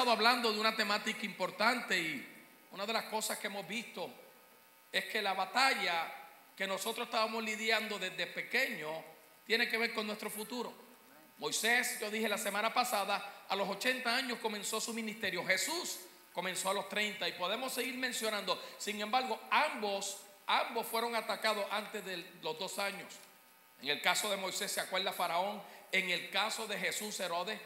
estado hablando de una temática importante y una de las cosas que hemos visto es que la batalla que nosotros estábamos lidiando desde pequeño tiene que ver con nuestro futuro. Moisés, yo dije la semana pasada, a los 80 años comenzó su ministerio. Jesús comenzó a los 30 y podemos seguir mencionando. Sin embargo, ambos fueron atacados antes de los 2 años. En el caso de Moisés se acuerda Faraón, en el caso de Jesús Herodes.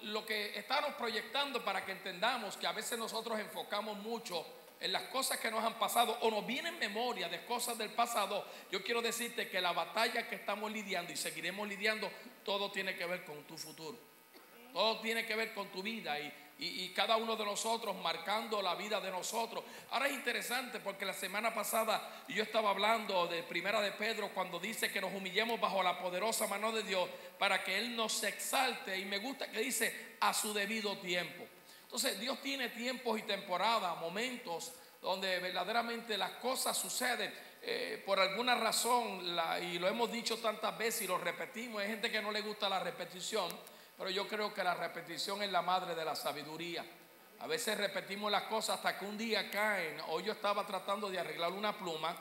Lo que estamos proyectando para que entendamos que a veces nosotros enfocamos mucho en las cosas que nos han pasado o nos vienen memoria de cosas del pasado. Yo quiero decirte que la batalla que estamos lidiando y seguiremos lidiando, todo tiene que ver con tu futuro. Todo tiene que ver con tu vida y cada uno de nosotros marcando la vida de nosotros. Ahora es interesante porque la semana pasada yo estaba hablando de Primera de Pedro cuando dice que nos humillemos bajo la poderosa mano de Dios para que Él nos exalte, y me gusta que dice a su debido tiempo. Entonces Dios tiene tiempos y temporadas, momentos donde verdaderamente las cosas suceden por alguna razón, y lo hemos dicho tantas veces y lo repetimos. Hay gente que no le gusta la repetición, pero yo creo que la repetición es la madre de la sabiduría. A veces repetimos las cosas hasta que un día caen. Hoy yo estaba tratando de arreglar una pluma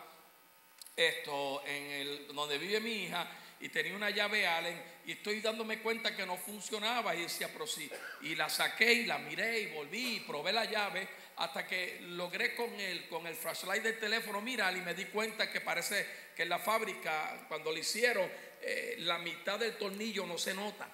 donde vive mi hija, y tenía una llave Allen y estoy dándome cuenta que no funcionaba, y decía, pero sí, y la saqué y la miré y volví y probé la llave hasta que logré con el flashlight del teléfono mirar, y me di cuenta que parece que en la fábrica cuando lo hicieron la mitad del tornillo no se nota.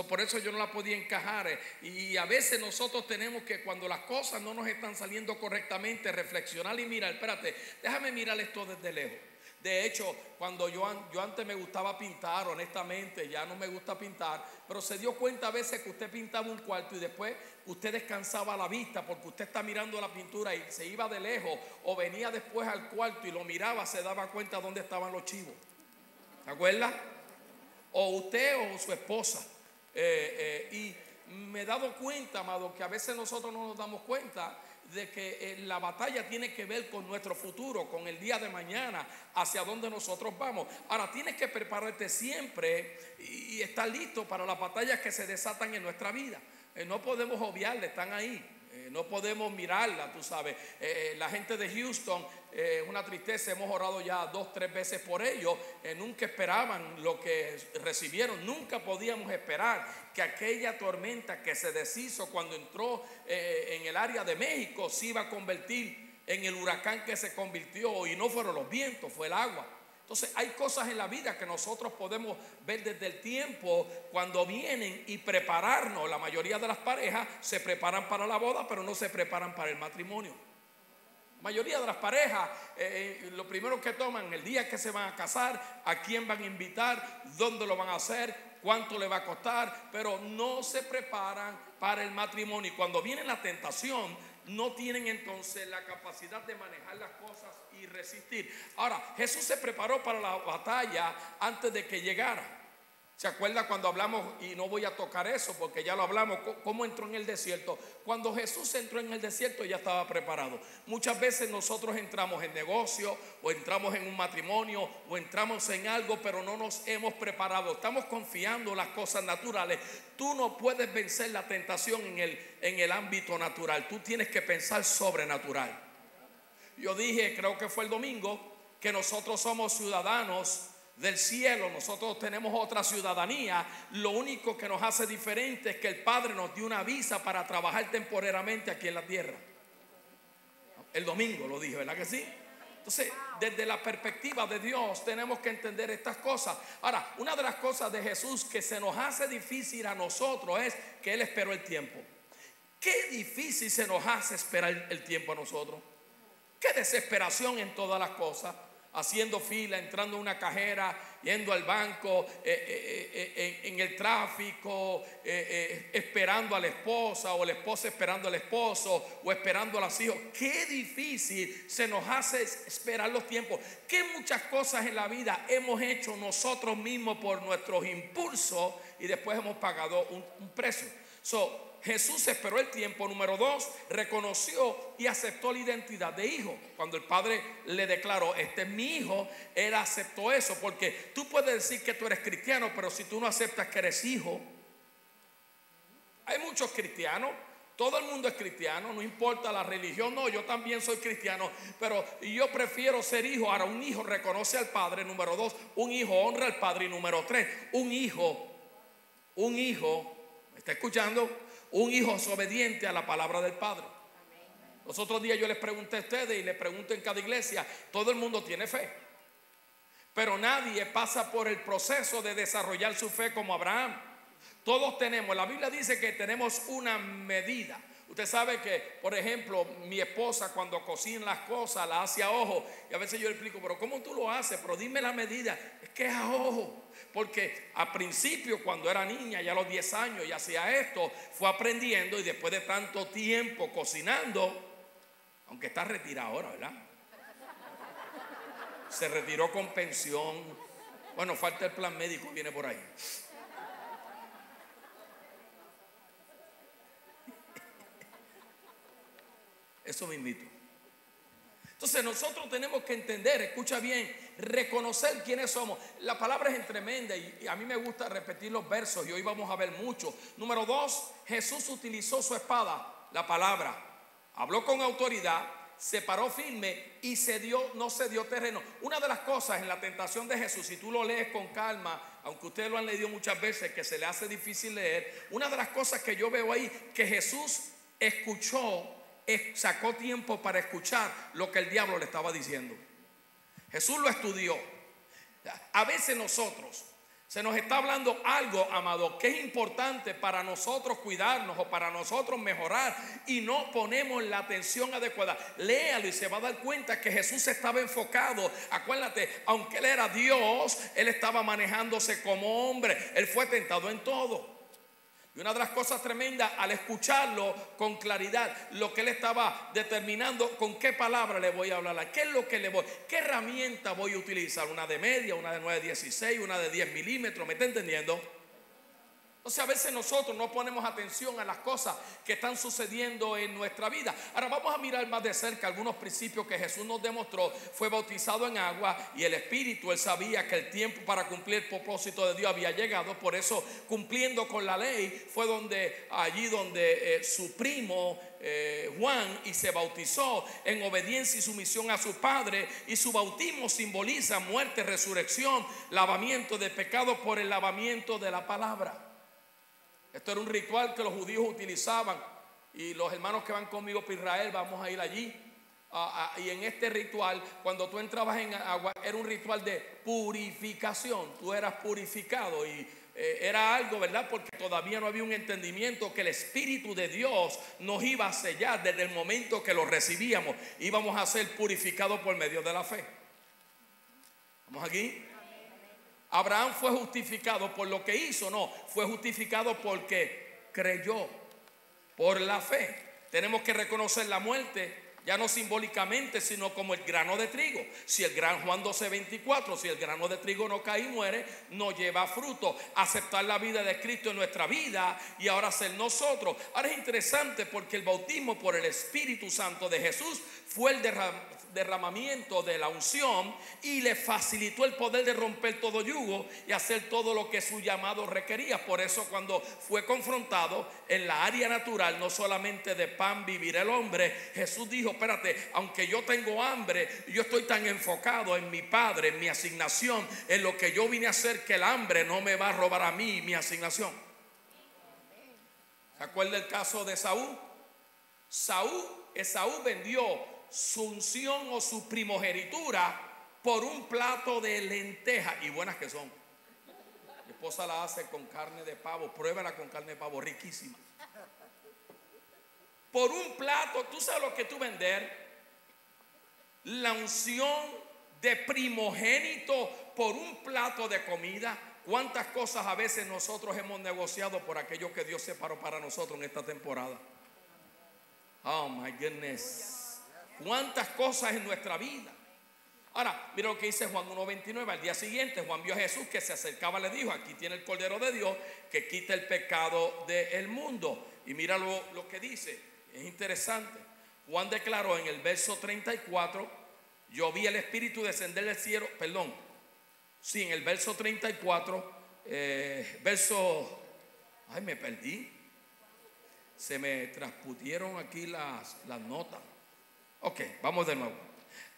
Por eso yo no la podía encajar. Y a veces nosotros tenemos que, cuando las cosas no nos están saliendo correctamente, reflexionar y mirar, espérate, déjame mirar esto desde lejos. De hecho, cuando yo antes me gustaba pintar, honestamente, ya no me gusta pintar, pero se dio cuenta a veces que usted pintaba un cuarto y después usted descansaba la vista porque usted está mirando la pintura y se iba de lejos, o venía después al cuarto y lo miraba, se daba cuenta dónde estaban los chivos. ¿Se acuerda? O usted o su esposa. Y me he dado cuenta, amado, que a veces nosotros no nos damos cuenta de que la batalla tiene que ver con nuestro futuro, con el día de mañana, hacia donde nosotros vamos. Ahora tienes que prepararte siempre y estar listo para las batallas que se desatan en nuestra vida. No podemos obviarla, están ahí. No podemos mirarla, tú sabes. La gente de Houston, una tristeza, hemos orado ya 2, 3 veces por ellos. Nunca esperaban lo que recibieron. Nunca podíamos esperar que aquella tormenta que se deshizo cuando entró en el área de México se iba a convertir en el huracán que se convirtió. Y no fueron los vientos, fue el agua. Entonces hay cosas en la vida que nosotros podemos ver desde el tiempo cuando vienen y prepararnos. La mayoría de las parejas se preparan para la boda, pero no se preparan para el matrimonio. La mayoría de las parejas lo primero que toman el día que se van a casar, a quién van a invitar, dónde lo van a hacer, cuánto le va a costar, pero no se preparan para el matrimonio. Y cuando viene la tentación, no tienen entonces la capacidad de manejar las cosas y resistir. Ahora, Jesús se preparó para la batalla antes de que llegara. ¿Se acuerda cuando hablamos? Y no voy a tocar eso porque ya lo hablamos, cómo entró en el desierto. Cuando Jesús entró en el desierto ya estaba preparado. Muchas veces nosotros entramos en negocio, o entramos en un matrimonio, o entramos en algo, pero no nos hemos preparado. Estamos confiando en las cosas naturales. Tú no puedes vencer la tentación en el ámbito natural. Tú tienes que pensar sobrenatural. Yo dije, creo que fue el domingo, que nosotros somos ciudadanos del cielo. Nosotros tenemos otra ciudadanía. Lo único que nos hace diferente es que el Padre nos dio una visa para trabajar temporariamente aquí en la tierra. El domingo lo dije, ¿verdad que sí? Entonces, desde la perspectiva de Dios tenemos que entender estas cosas. Ahora, una de las cosas de Jesús que se nos hace difícil a nosotros es que Él esperó el tiempo. Qué difícil se nos hace esperar el tiempo a nosotros. Qué desesperación en todas las cosas. Haciendo fila, entrando a una cajera, yendo al banco, en el tráfico, esperando a la esposa, o la esposa esperando al esposo, o esperando a los hijos. Qué difícil se nos hace esperar los tiempos. Qué muchas cosas en la vida hemos hecho nosotros mismos por nuestros impulsos y después hemos pagado un precio. Jesús esperó el tiempo. Número 2, reconoció y aceptó la identidad de hijo. Cuando el Padre le declaró, este es mi hijo, Él aceptó eso. Porque tú puedes decir que tú eres cristiano, pero si tú no aceptas que eres hijo. Hay muchos cristianos Todo el mundo es cristiano, no importa la religión. No, yo también soy cristiano, pero yo prefiero ser hijo. Ahora, un hijo reconoce al padre, número 2. Un hijo honra al padre, y número 3, un hijo, ¿me está escuchando? Un hijo es obediente a la palabra del padre. Los otros días yo les pregunté a ustedes y les pregunto en cada iglesia: todo el mundo tiene fe, pero nadie pasa por el proceso de desarrollar su fe como Abraham. Todos tenemos, la Biblia dice que tenemos una medida. Usted sabe que, por ejemplo, mi esposa cuando cocina las cosas la hace a ojo, y a veces yo le explico: pero ¿cómo tú lo haces? Pero dime la medida. Es que es a ojo, porque al principio, cuando era niña, ya a los 10 años, ya hacía esto, fue aprendiendo, y después de tanto tiempo cocinando, aunque está retirada ahora, ¿verdad? Se retiró con pensión. Bueno, falta el plan médico, viene por ahí. Eso me invito. Entonces nosotros tenemos que entender, escucha bien, reconocer quiénes somos. La palabra es tremenda y a mí me gusta repetir los versos, y hoy vamos a ver mucho. Número 2, Jesús utilizó su espada, la palabra. Habló con autoridad, se paró firme y no se dio terreno. Una de las cosas en la tentación de Jesús, si tú lo lees con calma, aunque ustedes lo han leído muchas veces, que se le hace difícil leer, una de las cosas que yo veo ahí, que Jesús sacó tiempo para escuchar lo que el diablo le estaba diciendo. Jesús lo estudió. A veces nosotros se nos está hablando algo, amado, que es importante para nosotros cuidarnos o para nosotros mejorar, y no ponemos la atención adecuada. Léalo y se va a dar cuenta que Jesús estaba enfocado. Acuérdate, aunque Él era Dios, Él estaba manejándose como hombre. Él fue tentado en todo. Y una de las cosas tremendas, al escucharlo con claridad, lo que él estaba determinando, con qué palabra le voy a hablar, qué es lo que qué herramienta voy a utilizar, una de media, una de 9.16, una de 10 milímetros, ¿me está entendiendo? Entonces a veces nosotros no ponemos atención a las cosas que están sucediendo en nuestra vida. Ahora vamos a mirar más de cerca algunos principios que Jesús nos demostró. Fue bautizado en agua y el Espíritu. Él sabía que el tiempo para cumplir el propósito de Dios había llegado. Por eso, cumpliendo con la ley, fue allí donde su primo Juan, y se bautizó en obediencia y sumisión a su padre. Y su bautismo simboliza muerte, resurrección, lavamiento de pecados por el lavamiento de la palabra. Esto era un ritual que los judíos utilizaban, y los hermanos que van conmigo para Israel, vamos a ir allí. Y en este ritual, cuando tú entrabas en agua, era un ritual de purificación. Tú eras purificado, y era algo, ¿verdad? Porque todavía no había un entendimiento que el Espíritu de Dios nos iba a sellar. Desde el momento que lo recibíamos, íbamos a ser purificados por medio de la fe. ¿Vamos aquí? Abraham fue justificado por lo que hizo, no, fue justificado porque creyó, por la fe. Tenemos que reconocer la muerte, ya no simbólicamente, sino como el grano de trigo. Juan 12:24, si el grano de trigo no cae y muere, no lleva fruto. Aceptar la vida de Cristo en nuestra vida y ahora ser nosotros. Ahora es interesante porque el bautismo por el Espíritu Santo de Jesús fue el derramamiento de la unción, y le facilitó el poder de romper todo yugo y hacer todo lo que su llamado requería. Por eso, cuando fue confrontado en la área natural, no solamente de pan vivirá el hombre, Jesús dijo: espérate, aunque yo tengo hambre, yo estoy tan enfocado en mi Padre, en mi asignación, en lo que yo vine a hacer, que el hambre no me va a robar a mí mi asignación. ¿Se acuerda el caso de Esaú? Esaú vendió su unción o su primogenitura por un plato de lentejas, y buenas que son. Mi esposa la hace con carne de pavo, pruébala con carne de pavo, riquísima. Por un plato, ¿tú sabes lo que tú vender? La unción de primogénito por un plato de comida. ¿Cuántas cosas a veces nosotros hemos negociado por aquello que Dios separó para nosotros en esta temporada? Oh my goodness. ¿Cuántas cosas en nuestra vida? Ahora, mira lo que dice Juan 1:29. Al día siguiente, Juan vio a Jesús que se acercaba, le dijo: aquí tiene el Cordero de Dios que quita el pecado del mundo. Y mira lo que dice, es interesante. Juan declaró en el verso 34: yo vi el Espíritu descender del cielo. En el verso 34, me perdí. Se me transpusieron aquí las notas. Ok, vamos de nuevo.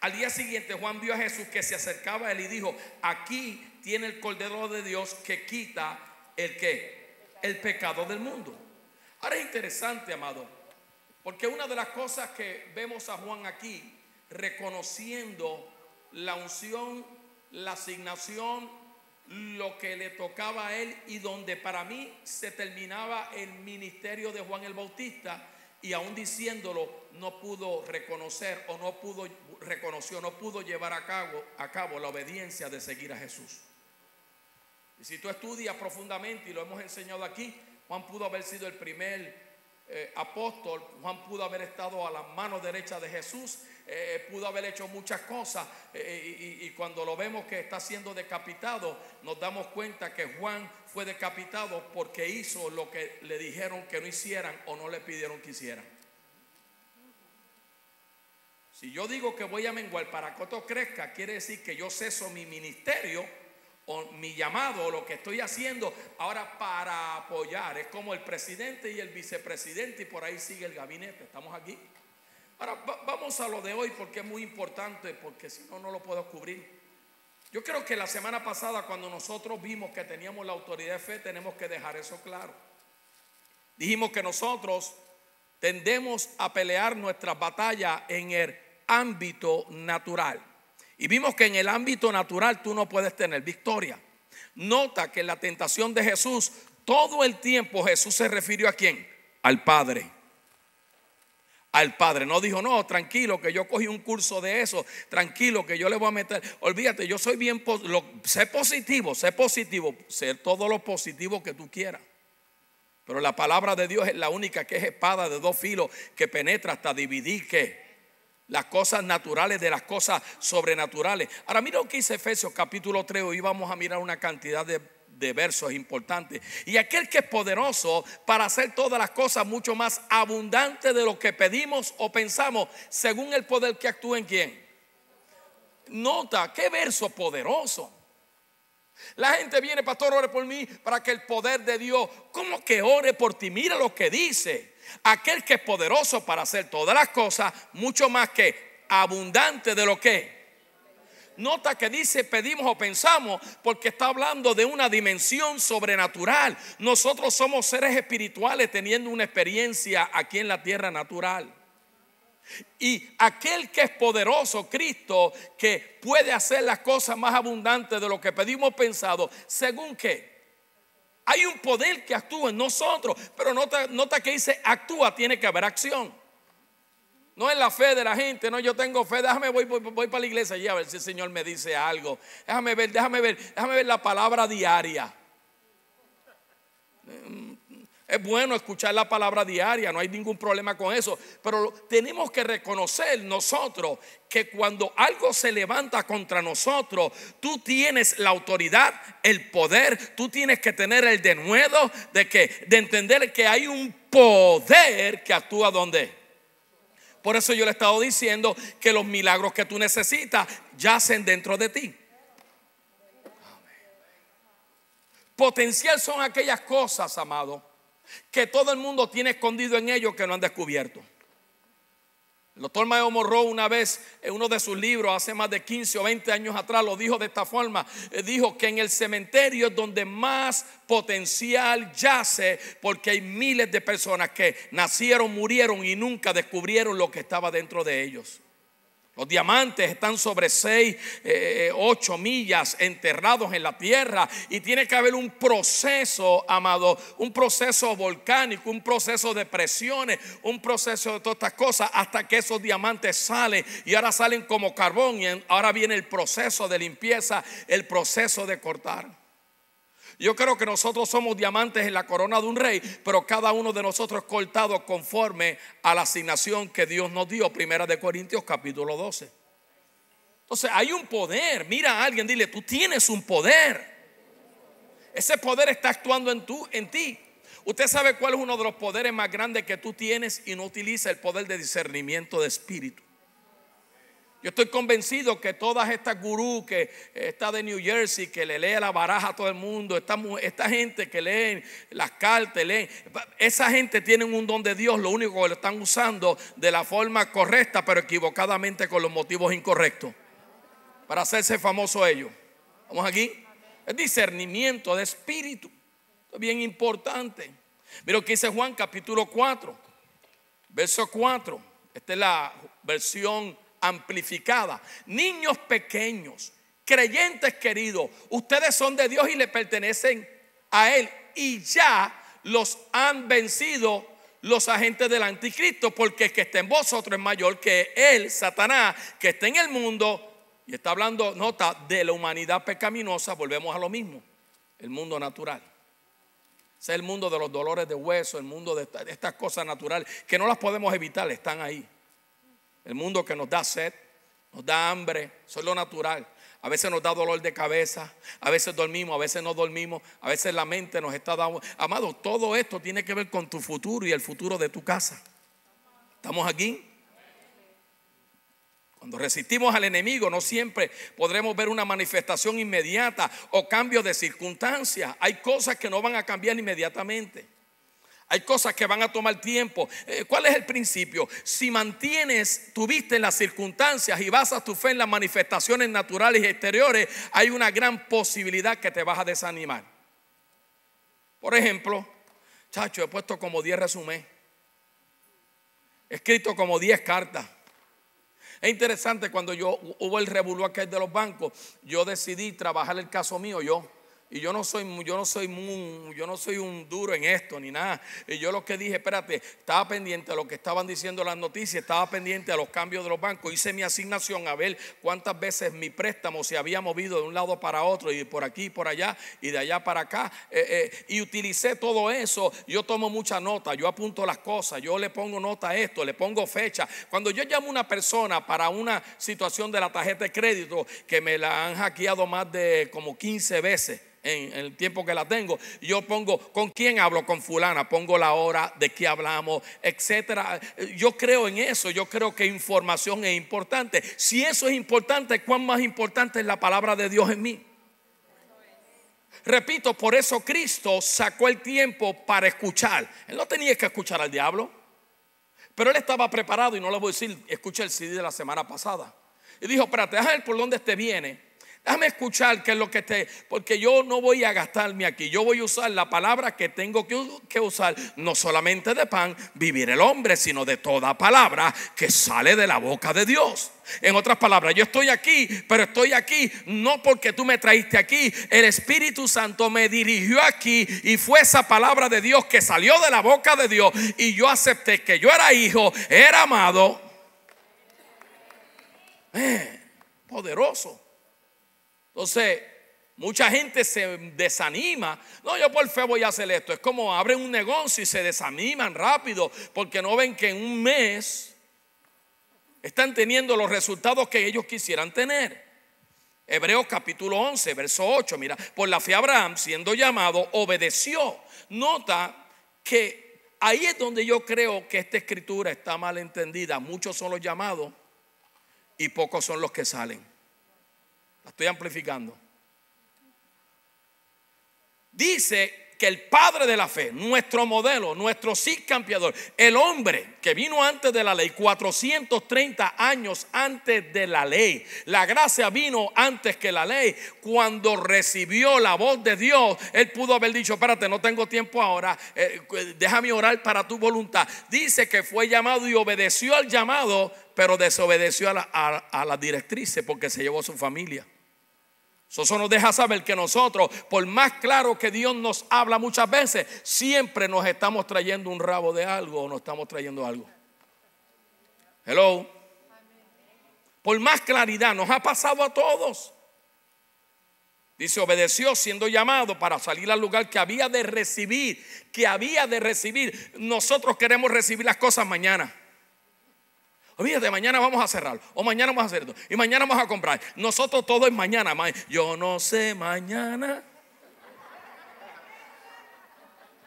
Al día siguiente Juan vio a Jesús que se acercaba a él y dijo: aquí tiene el Cordero de Dios que quita ¿el qué? El pecado del mundo. Ahora es interesante, amado, porque una de las cosas que vemos a Juan aquí, reconociendo la unción, la asignación, lo que le tocaba a él, y donde para mí se terminaba el ministerio de Juan el Bautista, y aún diciéndolo no pudo reconocer o no pudo llevar a cabo la obediencia de seguir a Jesús. Y si tú estudias profundamente, y lo hemos enseñado aquí, Juan pudo haber sido el primer apóstol. Juan pudo haber estado a la mano derecha de Jesús, pudo haber hecho muchas cosas, y cuando lo vemos que está siendo decapitado, nos damos cuenta que Juan fue decapitado porque hizo lo que le dijeron que no hicieran o no le pidieron que hicieran. Si yo digo que voy a menguar para que otro crezca, quiere decir que yo ceso mi ministerio o mi llamado, o lo que estoy haciendo ahora para apoyar. Es como el presidente y el vicepresidente, y por ahí sigue el gabinete. Estamos aquí. Ahora vamos a lo de hoy, porque es muy importante, porque si no, no lo puedo cubrir. Yo creo que la semana pasada, cuando nosotros vimos que teníamos la autoridad de fe, tenemos que dejar eso claro. Dijimos que nosotros tendemos a pelear nuestras batallas en el ámbito natural. Y vimos que en el ámbito natural tú no puedes tener victoria. Nota que en la tentación de Jesús, todo el tiempo Jesús se refirió ¿a quién? Al Padre. Al Padre. No dijo: no, tranquilo, que yo cogí un curso de eso, tranquilo, que yo le voy a meter. Olvídate, yo soy bien, sé positivo, sé todo lo positivo que tú quieras. Pero la palabra de Dios es la única que es espada de dos filos, que penetra hasta dividir ¿qué? Las cosas naturales de las cosas sobrenaturales. Ahora mira lo que dice Efesios capítulo 3. Hoy vamos a mirar una cantidad de versos importantes. Y aquel que es poderoso para hacer todas las cosas mucho más abundante de lo que pedimos o pensamos, según el poder que actúa en quién. Nota, qué verso poderoso. La gente viene: pastor, ore por mí para que el poder de Dios. ¿Cómo que ore por ti? Mira lo que dice: aquel que es poderoso para hacer todas las cosas mucho más que abundante de lo que. Nota que dice pedimos o pensamos, porque está hablando de una dimensión sobrenatural. Nosotros somos seres espirituales teniendo una experiencia aquí en la tierra natural. Y aquel que es poderoso, Cristo, que puede hacer las cosas más abundantes de lo que pedimos pensado, según que hay un poder que actúa en nosotros. Pero nota que dice actúa, tiene que haber acción. No es la fe de la gente: no, yo tengo fe, voy para la iglesia y a ver si el Señor me dice algo. Déjame ver la palabra diaria. Es bueno escuchar la palabra diaria, no hay ningún problema con eso. Pero tenemos que reconocer nosotros que cuando algo se levanta contra nosotros, tú tienes la autoridad, el poder. Tú tienes que tener el denuedo de entender que hay un poder que actúa donde. Por eso yo le he estado diciendo que los milagros que tú necesitas yacen dentro de ti. Potencial son aquellas cosas, amado, que todo el mundo tiene escondido en ellos, que no han descubierto. El doctor Mayo Morrow una vez en uno de sus libros, hace más de 15 o 20 años atrás, lo dijo de esta forma. Dijo que en el cementerio es donde más potencial yace, porque hay miles de personas que nacieron, murieron y nunca descubrieron lo que estaba dentro de ellos. Los diamantes están sobre 6, 8 millas enterrados en la tierra, y tiene que haber un proceso, amado, un proceso volcánico, un proceso de presiones, un proceso de todas estas cosas, hasta que esos diamantes salen, y ahora salen como carbón, y ahora viene el proceso de limpieza, el proceso de cortar. Yo creo que nosotros somos diamantes en la corona de un rey, pero cada uno de nosotros es cortado conforme a la asignación que Dios nos dio. Primera de Corintios capítulo 12. Entonces hay un poder. Mira a alguien, dile: tú tienes un poder. Ese poder está actuando en ti. Usted sabe cuál es uno de los poderes más grandes que tú tienes y no utiliza: el poder de discernimiento de espíritu. Yo estoy convencido que todas estas gurús que está de New Jersey, que le lee la baraja a todo el mundo, esta gente que leen las cartas, esa gente tiene un don de Dios. Lo único que lo están usando de la forma correcta, pero equivocadamente con los motivos incorrectos, para hacerse famosos ellos. ¿Vamos aquí? Es discernimiento de espíritu. Esto es bien importante. Mira lo que dice Juan capítulo 4, verso 4. Esta es la versión amplificada. Niños pequeños, creyentes queridos, ustedes son de Dios y le pertenecen a Él, y ya los han vencido los agentes del anticristo, porque el que está en vosotros es mayor que él, Satanás, que está en el mundo. Y está hablando, nota, de la humanidad pecaminosa. Volvemos a lo mismo, el mundo natural. Ese es el mundo de los dolores de hueso, el mundo de estas cosas naturales que no las podemos evitar, están ahí. El mundo que nos da sed, nos da hambre, eso es lo natural. A veces nos da dolor de cabeza, a veces dormimos, a veces no dormimos, a veces la mente nos está dando. Amado, todo esto tiene que ver con tu futuro y el futuro de tu casa. ¿Estamos aquí? Cuando resistimos al enemigo, no siempre podremos ver una manifestación inmediata o cambio de circunstancias. Hay cosas que no van a cambiar inmediatamente. Hay cosas que van a tomar tiempo. ¿Cuál es el principio? Si mantienes tu vista en las circunstancias y basas tu fe en las manifestaciones naturales y exteriores, hay una gran posibilidad que te vas a desanimar. Por ejemplo, chacho, he puesto como 10 resúmenes, he escrito como 10 cartas. Es interesante, cuando hubo el revolú aquel de los bancos, yo decidí trabajar el caso mío yo. Y yo no soy un duro en esto ni nada. Y yo lo que dije, espérate, estaba pendiente a lo que estaban diciendo las noticias, estaba pendiente a los cambios de los bancos. Hice mi asignación a ver cuántas veces mi préstamo se había movido de un lado para otro, y por aquí y por allá y de allá para acá. Y utilicé todo eso. Yo tomo mucha nota, yo apunto las cosas, yo le pongo nota a esto, le pongo fecha. Cuando yo llamo a una persona para una situación de la tarjeta de crédito, que me la han hackeado más de como 15 veces en el tiempo que la tengo, yo pongo con quién hablo, con fulana, pongo la hora, de qué hablamos, etcétera. Yo creo en eso. Yo creo que información es importante. Si eso es importante, ¿cuán más importante es la palabra de Dios en mí? Repito, por eso Cristo sacó el tiempo para escuchar. Él no tenía que escuchar al diablo, pero él estaba preparado. Y no le voy a decir, escucha el CD de la semana pasada. Y dijo, espérate, déjame ver por dónde viene. Déjame escuchar qué es lo que porque yo no voy a gastarme aquí. Yo voy a usar la palabra que tengo que usar. No solamente de pan vivir el hombre, sino de toda palabra que sale de la boca de Dios. En otras palabras, yo estoy aquí, pero estoy aquí no porque tú me traíste aquí. El Espíritu Santo me dirigió aquí, y fue esa palabra de Dios que salió de la boca de Dios, y yo acepté que yo era hijo, era amado. Poderoso. Entonces, mucha gente se desanima. No, yo por fe voy a hacer esto. Es como abren un negocio y se desaniman rápido porque no ven que en un mes están teniendo los resultados que ellos quisieran tener. Hebreos capítulo 11, verso 8. Mira, por la fe Abraham, siendo llamado, obedeció. Nota que ahí es donde yo creo que esta escritura está mal entendida. Muchos son los llamados y pocos son los que salen. La estoy amplificando. Dice que el padre de la fe, nuestro modelo, nuestro sí campeador, el hombre que vino antes de la ley, 430 años antes de la ley, la gracia vino antes que la ley. Cuando recibió la voz de Dios, él pudo haber dicho, espérate, no tengo tiempo ahora, déjame orar para tu voluntad. Dice que fue llamado y obedeció al llamado, pero desobedeció a las directrices porque se llevó a su familia. Eso nos deja saber que nosotros, por más claro que Dios nos habla muchas veces, siempre nos estamos trayendo un rabo de algo o nos estamos trayendo algo. Hello. Por más claridad, nos ha pasado a todos. Dice, obedeció siendo llamado para salir al lugar que había de recibir. Nosotros queremos recibir las cosas mañana. Olvídate, mañana vamos a cerrar, o mañana vamos a hacer esto, y mañana vamos a comprar. Nosotros todo es mañana. Yo no sé mañana.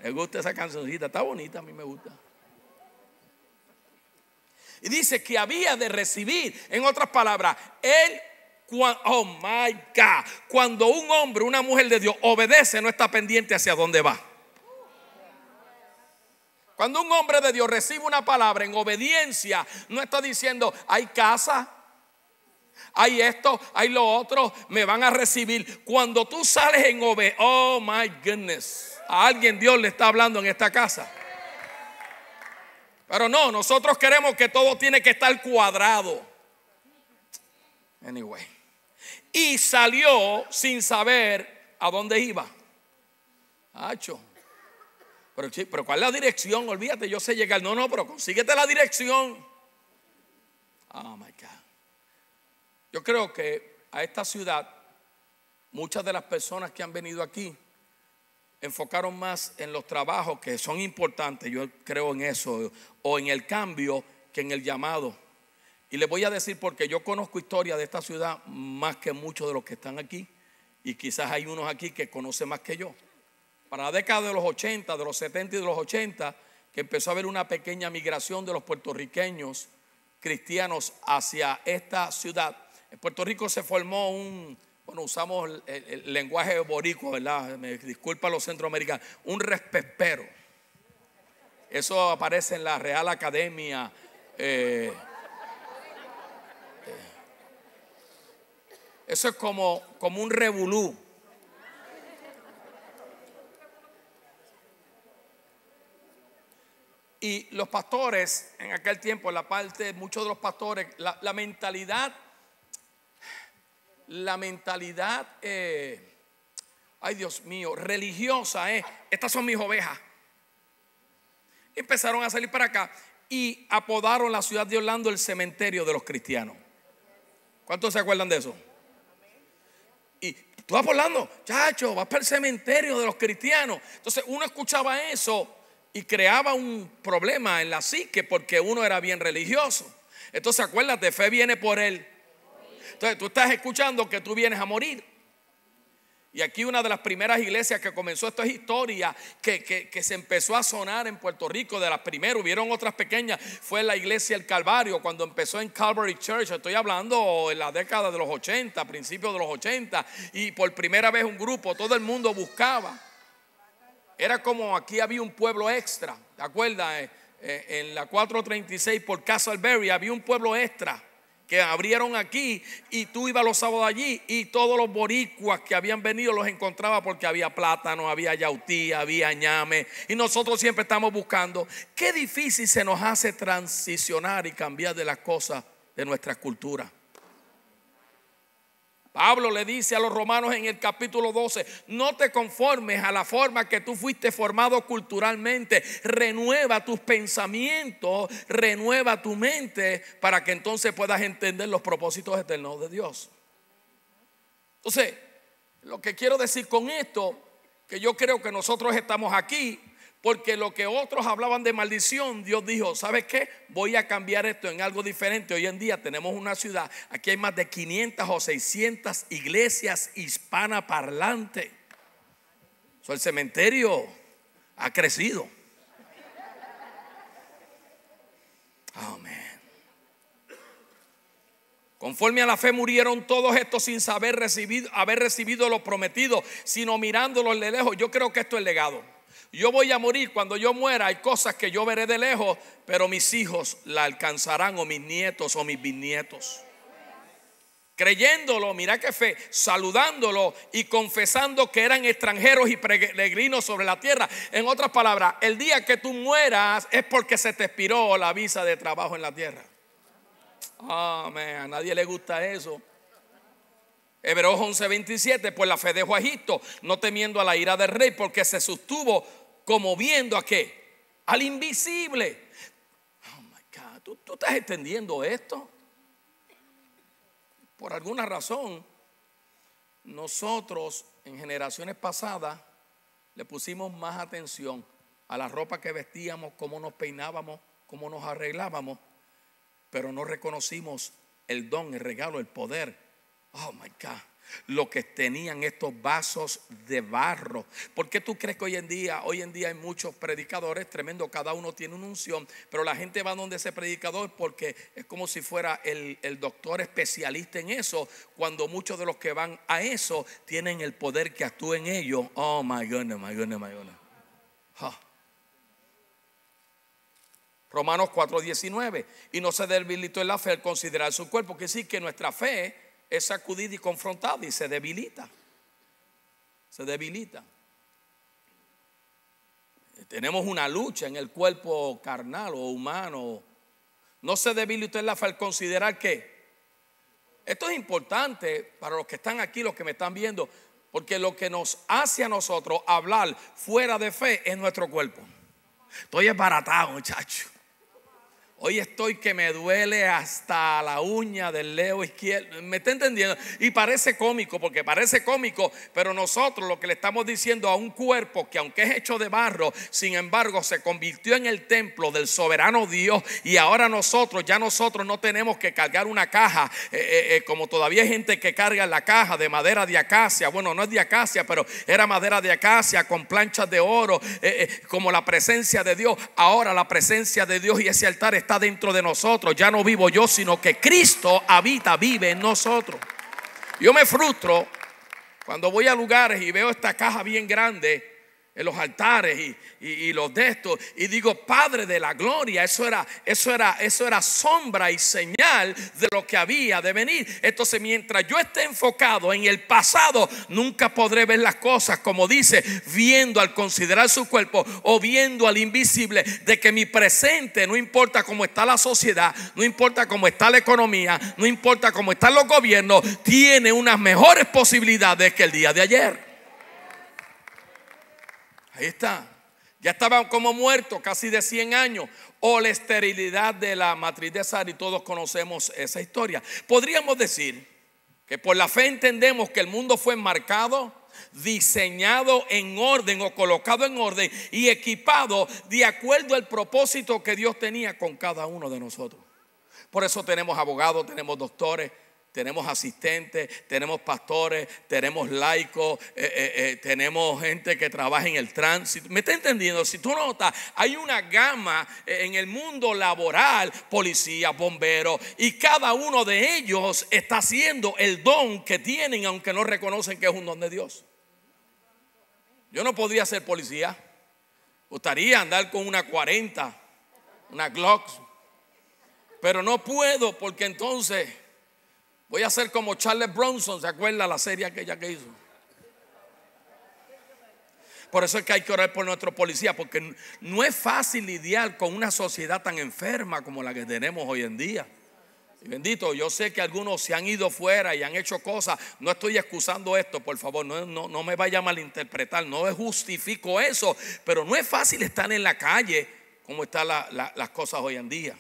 Me gusta esa cancioncita, está bonita, a mí me gusta. Y dice que había de recibir. En otras palabras, él, oh my God, cuando un hombre, una mujer de Dios obedece, no está pendiente hacia dónde va. Cuando un hombre de Dios recibe una palabra en obediencia, no está diciendo, hay casa, hay esto, hay lo otro, me van a recibir. Cuando tú sales en obediencia, oh my goodness, a alguien Dios le está hablando en esta casa. Pero no, nosotros queremos que todo tiene que estar cuadrado. Anyway. Y salió sin saber a dónde iba. Hacho. Pero ¿cuál es la dirección? Olvídate, yo sé llegar. No, pero consíguete la dirección. Oh my God. Yo creo que a esta ciudad, muchas de las personas que han venido aquí enfocaron más en los trabajos que son importantes, yo creo en eso, o en el cambio que en el llamado. Y les voy a decir porque yo conozco historia de esta ciudad más que muchos de los que están aquí, y quizás hay unos aquí que conocen más que yo. Para la década de los 80, de los 70 y de los 80, que empezó a haber una pequeña migración de los puertorriqueños cristianos hacia esta ciudad. En Puerto Rico se formó usamos el lenguaje boricua, ¿verdad? Me disculpa los centroamericanos, un respespero. Eso aparece en la Real Academia. Eso es como un revolú. Y los pastores en aquel tiempo, en la parte, muchos de los pastores, la mentalidad, ay Dios mío, religiosa es, estas son mis ovejas. Empezaron a salir para acá y apodaron la ciudad de Orlando el cementerio de los cristianos. ¿Cuántos se acuerdan de eso? Y tú vas por Orlando, chacho, vas para el cementerio de los cristianos. Entonces uno escuchaba eso y creaba un problema en la psique porque uno era bien religioso. Entonces acuérdate, fe viene por él. Entonces tú estás escuchando que tú vienes a morir. Y aquí una de las primeras iglesias que comenzó, esto es historia, que se empezó a sonar en Puerto Rico, de las primeras, hubieron otras pequeñas, fue la iglesia del Calvario, cuando empezó en Calvary Church, estoy hablando en la década de los 80, principios de los 80, y por primera vez un grupo, todo el mundo buscaba. Era como aquí había un pueblo extra, ¿te acuerdas? En la 436 por Castleberry había un pueblo extra que abrieron aquí y tú ibas los sábados allí y todos los boricuas que habían venido los encontraba porque había plátano, había yautí, había ñame, y nosotros siempre estamos buscando. Qué difícil se nos hace transicionar y cambiar de las cosas de nuestra cultura. Pablo le dice a los romanos en el capítulo 12, no te conformes a la forma que tú fuiste formado culturalmente, renueva tus pensamientos, renueva tu mente para que entonces puedas entender los propósitos eternos de Dios. Entonces, lo que quiero decir con esto, que yo creo que nosotros estamos aquí porque lo que otros hablaban de maldición, Dios dijo, ¿sabes qué? Voy a cambiar esto en algo diferente. Hoy en día tenemos una ciudad, aquí hay más de 500 o 600 iglesias hispanoparlantes. El cementerio ha crecido. Amén. Conforme a la fe murieron todos estos sin haber recibido lo prometido, sino mirándolos de lejos. Yo creo que esto es legado. Yo voy a morir, cuando yo muera hay cosas que yo veré de lejos, pero mis hijos la alcanzarán, o mis nietos o mis bisnietos. Creyéndolo, mira qué fe, saludándolo y confesando que eran extranjeros y peregrinos sobre la tierra. En otras palabras, el día que tú mueras es porque se te expiró la visa de trabajo en la tierra. Amén, a nadie le gusta eso. Hebreos 11:27, pues la fe dejó a Egipto, no temiendo a la ira del rey, porque se sostuvo como viendo a qué, al invisible. Oh my God, ¿tú estás entendiendo esto? Por alguna razón, nosotros en generaciones pasadas le pusimos más atención a la ropa que vestíamos, cómo nos peinábamos, cómo nos arreglábamos, pero no reconocimos el don, el regalo, el poder. Oh my God, Los que tenían estos vasos de barro. ¿Por qué tú crees que hoy en día hay muchos predicadores? Tremendo, cada uno tiene una unción, pero la gente va donde ese predicador porque es como si fuera el doctor especialista en eso, cuando muchos de los que van a eso tienen el poder que actúa en ellos. Oh my goodness, my goodness, my goodness. Romanos 4:19. Y no se debilitó en la fe al considerar su cuerpo. Que sí, que nuestra fe es sacudida y confrontada y se debilita. Se debilita. Tenemos una lucha en el cuerpo carnal o humano. No se debilitó en la fe al considerar que. Esto es importante para los que están aquí, los que me están viendo, porque lo que nos hace a nosotros hablar fuera de fe es nuestro cuerpo. Estoy esbaratado, muchacho. Hoy estoy que me duele hasta la uña del dedo izquierdo. ¿Me está entendiendo? Y parece cómico, porque parece cómico, pero nosotros lo que le estamos diciendo a un cuerpo que aunque es hecho de barro, sin embargo se convirtió en el templo del soberano Dios. Y ahora nosotros no tenemos que cargar una caja, como todavía hay gente que carga la caja de madera de acacia. Bueno, no es de acacia, pero era madera de acacia con planchas de oro, como la presencia de Dios. Ahora la presencia de Dios y ese altar está dentro de nosotros. Ya no vivo yo, sino que Cristo vive en nosotros. Yo me frustro cuando voy a lugares y veo esta caja bien grande en los altares y los de estos, y digo: Padre de la gloria, eso era sombra y señal de lo que había de venir. Entonces, mientras yo esté enfocado en el pasado, nunca podré ver las cosas, como dice, viendo al considerar su cuerpo o viendo al invisible, de que mi presente, no importa cómo está la sociedad, no importa cómo está la economía, no importa cómo están los gobiernos, tiene unas mejores posibilidades que el día de ayer. Ahí está. Ya estaban como muertos, casi de 100 años. O la esterilidad de la matriz de Sara, y todos conocemos esa historia. Podríamos decir que por la fe entendemos que el mundo fue enmarcado, diseñado en orden o colocado en orden y equipado de acuerdo al propósito que Dios tenía con cada uno de nosotros. Por eso tenemos abogados, tenemos doctores, tenemos asistentes, tenemos pastores, tenemos laicos, tenemos gente que trabaja en el tránsito. ¿Me está entendiendo? Si tú notas, hay una gama en el mundo laboral, policías, bomberos, y cada uno de ellos está haciendo el don que tienen, aunque no reconocen que es un don de Dios. Yo no podría ser policía. Me gustaría andar con una 40, una Glock, pero no puedo, porque entonces voy a ser como Charles Bronson. ¿Se acuerda la serie aquella que hizo? Por eso es que hay que orar por nuestro policía, porque no es fácil lidiar con una sociedad tan enferma como la que tenemos hoy en día. Y bendito, yo sé que algunos se han ido fuera y han hecho cosas. No estoy excusando esto, por favor, no me vaya a malinterpretar. No justifico eso, pero no es fácil estar en la calle como están las cosas hoy en día.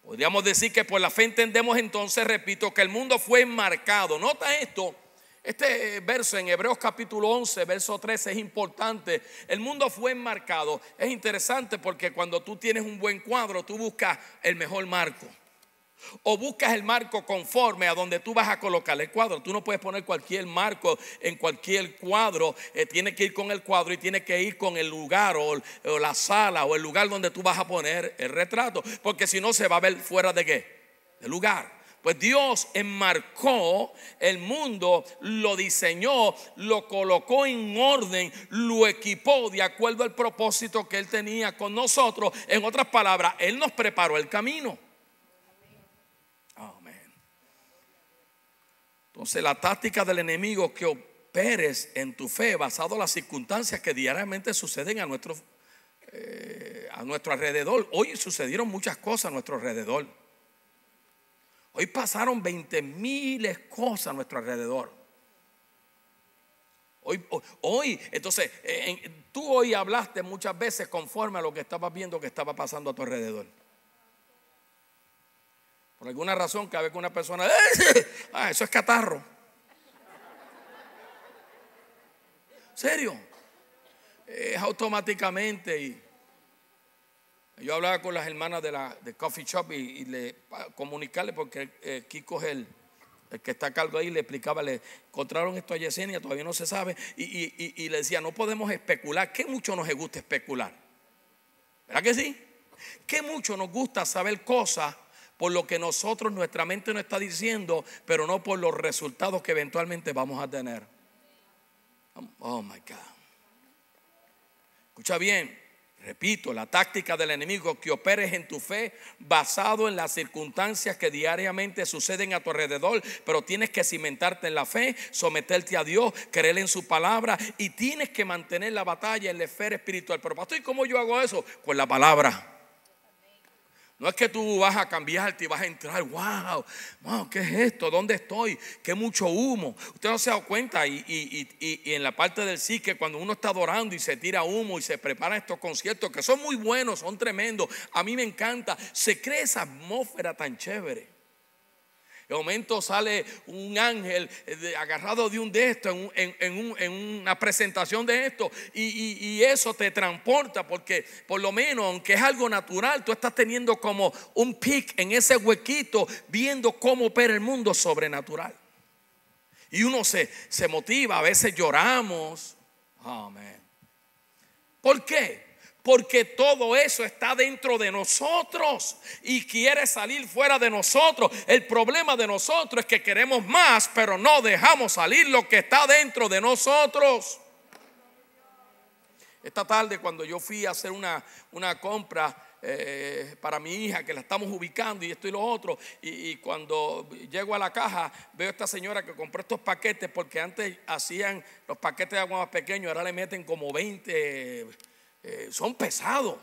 Podríamos decir que por la fe entendemos entonces, repito, que el mundo fue enmarcado. Nota esto, este verso en Hebreos capítulo 11, verso 13 es importante. El mundo fue enmarcado. Es interesante porque cuando tú tienes un buen cuadro, tú buscas el mejor marco. O buscas el marco conforme a donde tú vas a colocar el cuadro. Tú no puedes poner cualquier marco en cualquier cuadro. Tiene que ir con el cuadro y tiene que ir con el lugar o la sala o el lugar donde tú vas a poner el retrato, porque si no se va a ver fuera de ¿qué? Del lugar. Pues Dios enmarcó el mundo, lo diseñó, lo colocó en orden, lo equipó de acuerdo al propósito que Él tenía con nosotros. En otras palabras, Él nos preparó el camino. Entonces, la táctica del enemigo es que operes en tu fe basado en las circunstancias que diariamente suceden a nuestro alrededor. Hoy sucedieron muchas cosas a nuestro alrededor. Hoy pasaron 20,000 cosas a nuestro alrededor. Hoy entonces, tú hoy hablaste muchas veces conforme a lo que estabas viendo que estaba pasando a tu alrededor. Por alguna razón, cada vez que una persona eso es catarro. ¿Serio? Es automáticamente. Y yo hablaba con las hermanas de Coffee Shop y le comunicarle, porque Kiko es el que está a cargo ahí le explicaba, le encontraron esto a Yesenia, todavía no se sabe, y le decía, no podemos especular. ¿Qué mucho nos gusta especular? ¿Verdad que sí? ¿Qué mucho nos gusta saber cosas por lo que nosotros, nuestra mente nos está diciendo, pero no por los resultados que eventualmente vamos a tener? Oh my God. Escucha bien, repito, la táctica del enemigo que operes en tu fe basado en las circunstancias que diariamente suceden a tu alrededor, pero tienes que cimentarte en la fe, someterte a Dios, creer en su palabra y tienes que mantener la batalla en la esfera espiritual. Pero pastor, ¿y cómo yo hago eso? Con la palabra. No es que tú vas a cambiarte y vas a entrar, wow, ¿qué es esto? ¿Dónde estoy? ¿Qué mucho humo? Usted no se ha dado cuenta y en la parte del sí, que cuando uno está adorando y se tira humo y se preparan estos conciertos que son muy buenos, son tremendos, a mí me encanta, se crea esa atmósfera tan chévere. De momento sale un ángel agarrado de un de estos en una presentación de esto y eso te transporta, porque por lo menos, aunque es algo natural, tú estás teniendo como un pic en ese huequito, viendo cómo opera el mundo sobrenatural. Y uno se motiva, a veces lloramos. Amén. ¿Por qué? Porque todo eso está dentro de nosotros y quiere salir fuera de nosotros. El problema de nosotros es que queremos más, pero no dejamos salir lo que está dentro de nosotros. Esta tarde, cuando yo fui a hacer una compra para mi hija, que la estamos ubicando y esto y lo otro, y cuando llego a la caja veo a esta señora que compró estos paquetes, porque antes hacían los paquetes de agua más pequeños, ahora le meten como 20. Son pesados.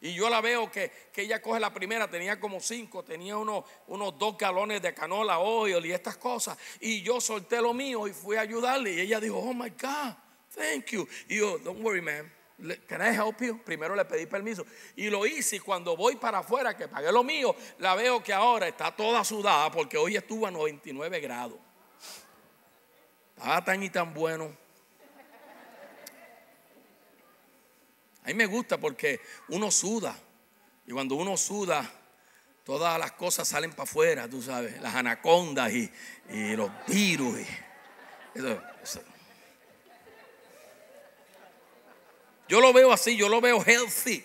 Y yo la veo que ella coge la primera, tenía como 5, tenía unos 2 galones de canola oil y estas cosas. Y yo solté lo mío y fui a ayudarle. Y ella dijo, oh my God, thank you. Y yo, don't worry, man, can I help you? Primero le pedí permiso y lo hice. Y cuando voy para afuera, que pagué lo mío, la veo que ahora está toda sudada, porque hoy estuvo a 99 grados. Estaba tan y tan bueno. A mí me gusta porque uno suda. Y cuando uno suda, todas las cosas salen para afuera, tú sabes. Las anacondas y los virus. Eso. Yo lo veo así, yo lo veo healthy.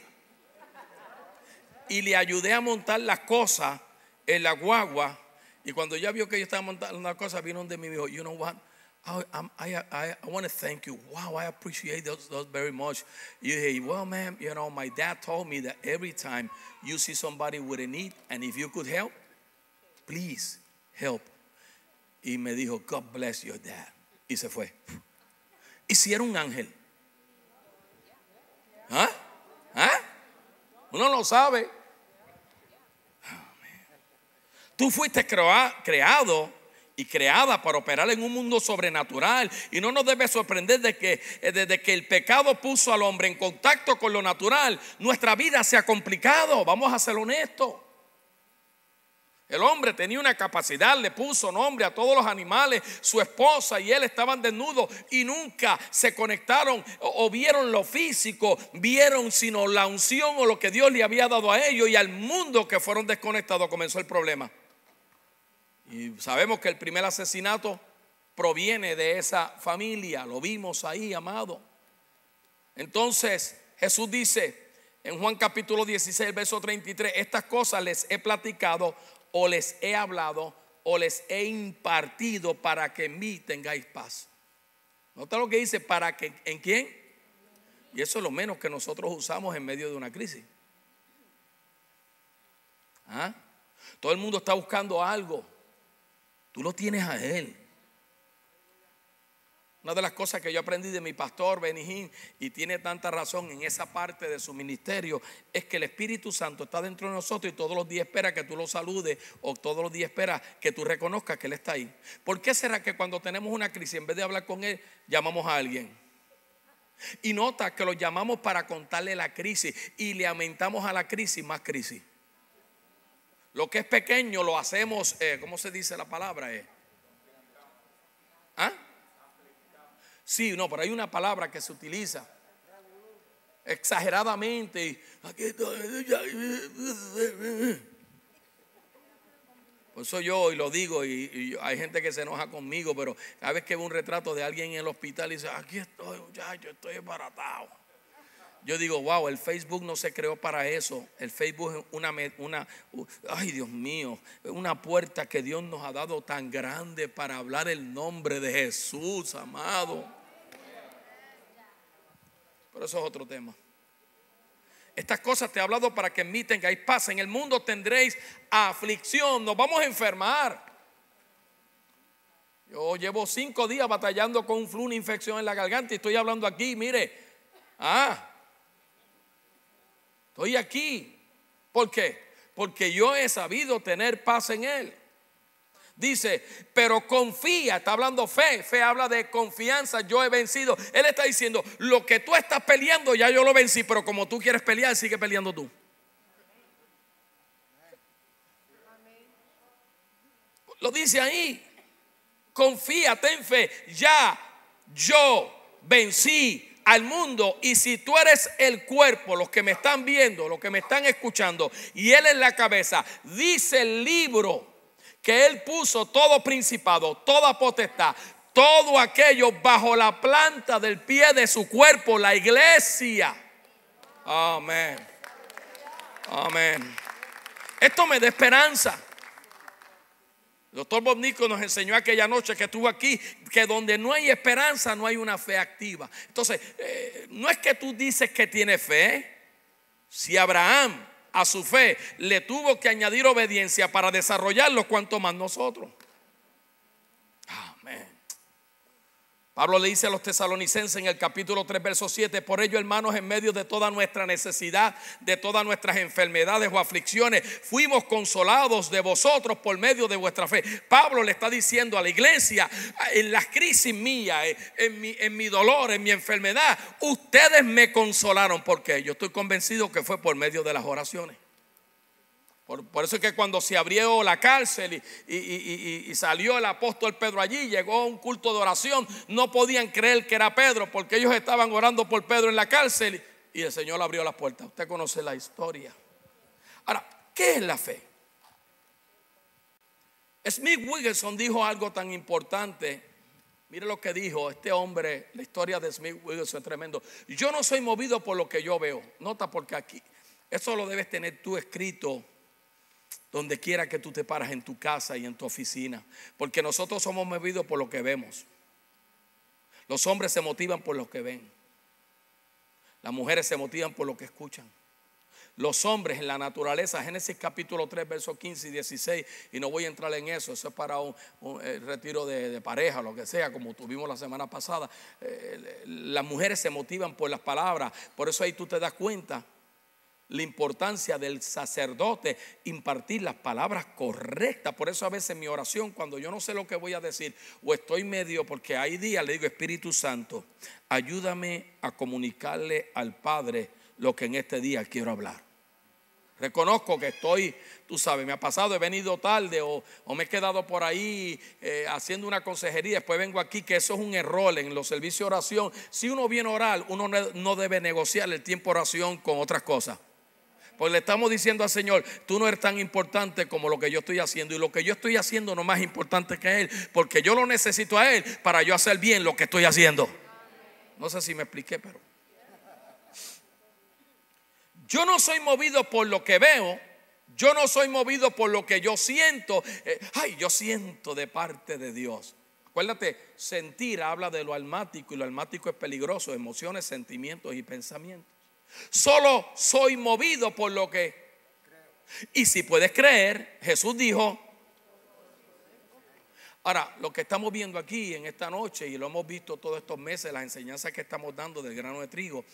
Y le ayudé a montar las cosas en la guagua. Y cuando ya vio que yo estaba montando una cosa, vino donde mí y me dijo, you know what? I want to thank you. Wow, I appreciate those very much. You say, well, ma'am, you know, my dad told me that every time you see somebody with a need, and if you could help, please help. Y me dijo, God bless your dad. Y se fue. ¿Y si era un ángel? ¿Ah? Uno lo sabe. Tú fuiste creado y creada para operar en un mundo sobrenatural. Y no nos debe sorprender desde que el pecado puso al hombre en contacto con lo natural, nuestra vida se ha complicado. Vamos a ser honestos. El hombre tenía una capacidad, le puso nombre a todos los animales, su esposa y él estaban desnudos y nunca se conectaron o vieron lo físico, vieron sino la unción o lo que Dios le había dado a ellos, y al mundo que fueron desconectados comenzó el problema. Y sabemos que el primer asesinato proviene de esa familia, lo vimos ahí, amado. Entonces Jesús dice en Juan capítulo 16, verso 33, estas cosas les he platicado o les he hablado o les he impartido para que en mí tengáis paz. ¿Nota lo que dice? ¿Para que en quién? Y eso es lo menos que nosotros usamos en medio de una crisis. Todo el mundo está buscando algo. Tú lo tienes a Él. Una de las cosas que yo aprendí de mi pastor Benijín, y tiene tanta razón en esa parte de su ministerio, es que el Espíritu Santo está dentro de nosotros y todos los días espera que tú lo saludes, o todos los días espera que tú reconozcas que Él está ahí. ¿Por qué será que cuando tenemos una crisis, en vez de hablar con Él, llamamos a alguien? Y nota que lo llamamos para contarle la crisis y le aumentamos a la crisis más crisis. Lo que es pequeño lo hacemos, ¿cómo se dice la palabra? Sí, no, pero hay una palabra que se utiliza exageradamente. Por eso yo y lo digo, y hay gente que se enoja conmigo, pero cada vez que veo un retrato de alguien en el hospital y dice, aquí estoy, muchacho, estoy embaratado. Yo digo, wow, el Facebook no se creó para eso. El Facebook es ay Dios mío, una puerta que Dios nos ha dado tan grande para hablar el nombre de Jesús, amado. Pero eso es otro tema. Estas cosas te he hablado para que en mí tengáis paz. En el mundo tendréis aflicción, nos vamos a enfermar. Yo llevo 5 días batallando con un flu, una infección en la garganta, y estoy hablando aquí, mire. Estoy aquí. ¿Por qué? Porque yo he sabido tener paz en Él. Dice, pero confía, está hablando fe. Fe habla de confianza, yo he vencido. Él está diciendo, lo que tú estás peleando ya yo lo vencí, pero como tú quieres pelear, sigue peleando tú. Lo dice ahí. Confía, ten fe. Ya yo vencí al mundo. Y si tú eres el cuerpo, los que me están viendo, los que me están escuchando, y Él es la cabeza, dice el libro que Él puso todo principado, toda potestad, todo aquello bajo la planta del pie de su cuerpo, la iglesia. Amén. Amén. Esto me da esperanza. El doctor Bob Nico nos enseñó aquella noche que estuvo aquí que donde no hay esperanza no hay una fe activa. Entonces, no es que tú dices que tienes fe. Si Abraham a su fe le tuvo que añadir obediencia para desarrollarlo, cuanto más nosotros. Amén. Pablo le dice a los tesalonicenses en el capítulo 3 verso 7, por ello, hermanos, en medio de toda nuestra necesidad, de todas nuestras enfermedades o aflicciones, fuimos consolados de vosotros por medio de vuestra fe. Pablo le está diciendo a la iglesia, en las crisis mías, en mi dolor, en mi enfermedad, ustedes me consolaron. Porque yo estoy convencido que fue por medio de las oraciones. Por eso es que cuando se abrió la cárcel y salió el apóstol Pedro allí, llegó a un culto de oración, no podían creer que era Pedro, porque ellos estaban orando por Pedro en la cárcel y el Señor abrió las puertas. Usted conoce la historia. Ahora, ¿qué es la fe? Smith Wigglesworth dijo algo tan importante. Mire lo que dijo este hombre. La historia de Smith Wigglesworth es tremendo. Yo no soy movido por lo que yo veo. Nota, porque aquí eso lo debes tener tú escrito donde quiera que tú te paras, en tu casa y en tu oficina. Porque nosotros somos movidos por lo que vemos. Los hombres se motivan por lo que ven. Las mujeres se motivan por lo que escuchan. Los hombres en la naturaleza, Génesis capítulo 3 versos 15 y 16, y no voy a entrar en eso, eso es para un retiro de pareja, lo que sea, como tuvimos la semana pasada. Las mujeres se motivan por las palabras. Por eso ahí tú te das cuenta la importancia del sacerdote impartir las palabras correctas. Por eso a veces en mi oración, cuando yo no sé lo que voy a decir o estoy medio, porque hay días, le digo, Espíritu Santo, ayúdame a comunicarle al Padre lo que en este día quiero hablar. Reconozco que estoy, tú sabes, me ha pasado, he venido tarde o me he quedado por ahí haciendo una consejería, después vengo aquí, que eso es un error en los servicios de oración. Si uno viene a orar, uno no debe negociar el tiempo de oración con otras cosas. Pues le estamos diciendo al Señor, tú no eres tan importante como lo que yo estoy haciendo, y lo que yo estoy haciendo no es más importante que Él, porque yo lo necesito a Él para yo hacer bien lo que estoy haciendo. No sé si me expliqué, pero yo no soy movido por lo que veo. Yo no soy movido por lo que yo siento. Yo siento de parte de Dios. Acuérdate, sentir habla de lo almático, y lo almático es peligroso: emociones, sentimientos y pensamientos. Solo soy movido por lo que creo. Y si puedes creer, Jesús dijo. Ahora, lo que estamos viendo aquí en esta noche, y lo hemos visto todos estos meses, las enseñanzas que estamos dando del grano de trigo,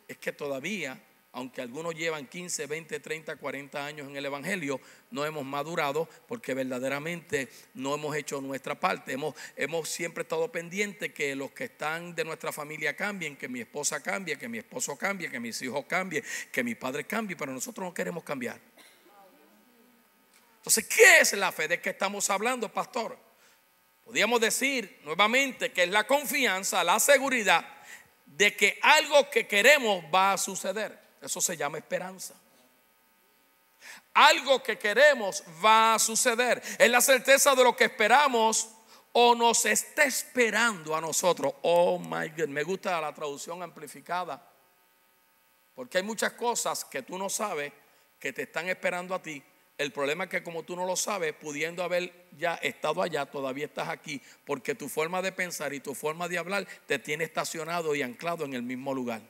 es que todavía, aunque algunos llevan 15, 20, 30, 40 años en el evangelio, no hemos madurado, porque verdaderamente no hemos hecho nuestra parte. Hemos siempre estado pendientes que los que están de nuestra familia cambien, que mi esposa cambie, que mi esposo cambie, que mis hijos cambien, que mi padre cambie, pero nosotros no queremos cambiar. Entonces, ¿qué es la fe? ¿De qué estamos hablando, pastor? Podríamos decir nuevamente que es la confianza, la seguridad de que algo que queremos va a suceder. Eso se llama esperanza. Algo que queremos va a suceder. Es la certeza de lo que esperamos o nos está esperando a nosotros. Oh my God, me gusta la traducción amplificada, porque hay muchas cosas que tú no sabes que te están esperando a ti. El problema es que como tú no lo sabes, pudiendo haber ya estado allá, todavía estás aquí, porque tu forma de pensar y tu forma de hablar te tiene estacionado y anclado en el mismo lugar.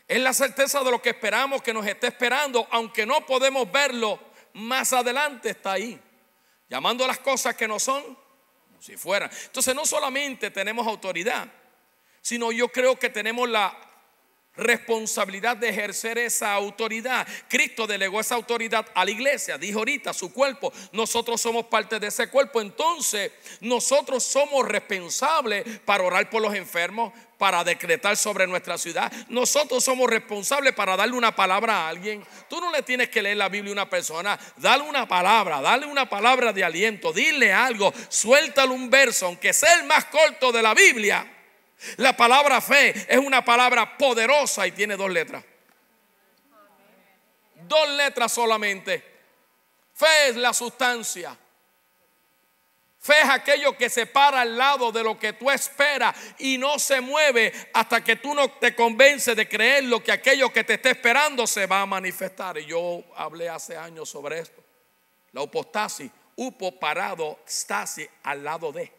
Es la certeza de lo que esperamos que nos esté esperando, aunque no podemos verlo más adelante, está ahí, llamando a las cosas que no son como si fueran. Entonces no solamente tenemos autoridad, sino yo creo que tenemos la responsabilidad de ejercer esa autoridad. Cristo delegó esa autoridad a la iglesia, dijo ahorita, su cuerpo. Nosotros somos parte de ese cuerpo. Entonces nosotros somos responsables para orar por los enfermos, para decretar sobre nuestra ciudad. Nosotros somos responsables para darle una palabra a alguien. Tú no le tienes que leer la Biblia a una persona. Dale una palabra de aliento, dile algo, suéltale un verso, aunque sea el más corto de la Biblia. La palabra fe es una palabra poderosa y tiene 2 letras. 2 letras solamente. Fe es la sustancia. Fe es aquello que se para al lado de lo que tú esperas y no se mueve hasta que tú no te convences de creer lo que aquello que te está esperando se va a manifestar. Y yo hablé hace años sobre esto. La hipostasis, upo parado, stasis, al lado de.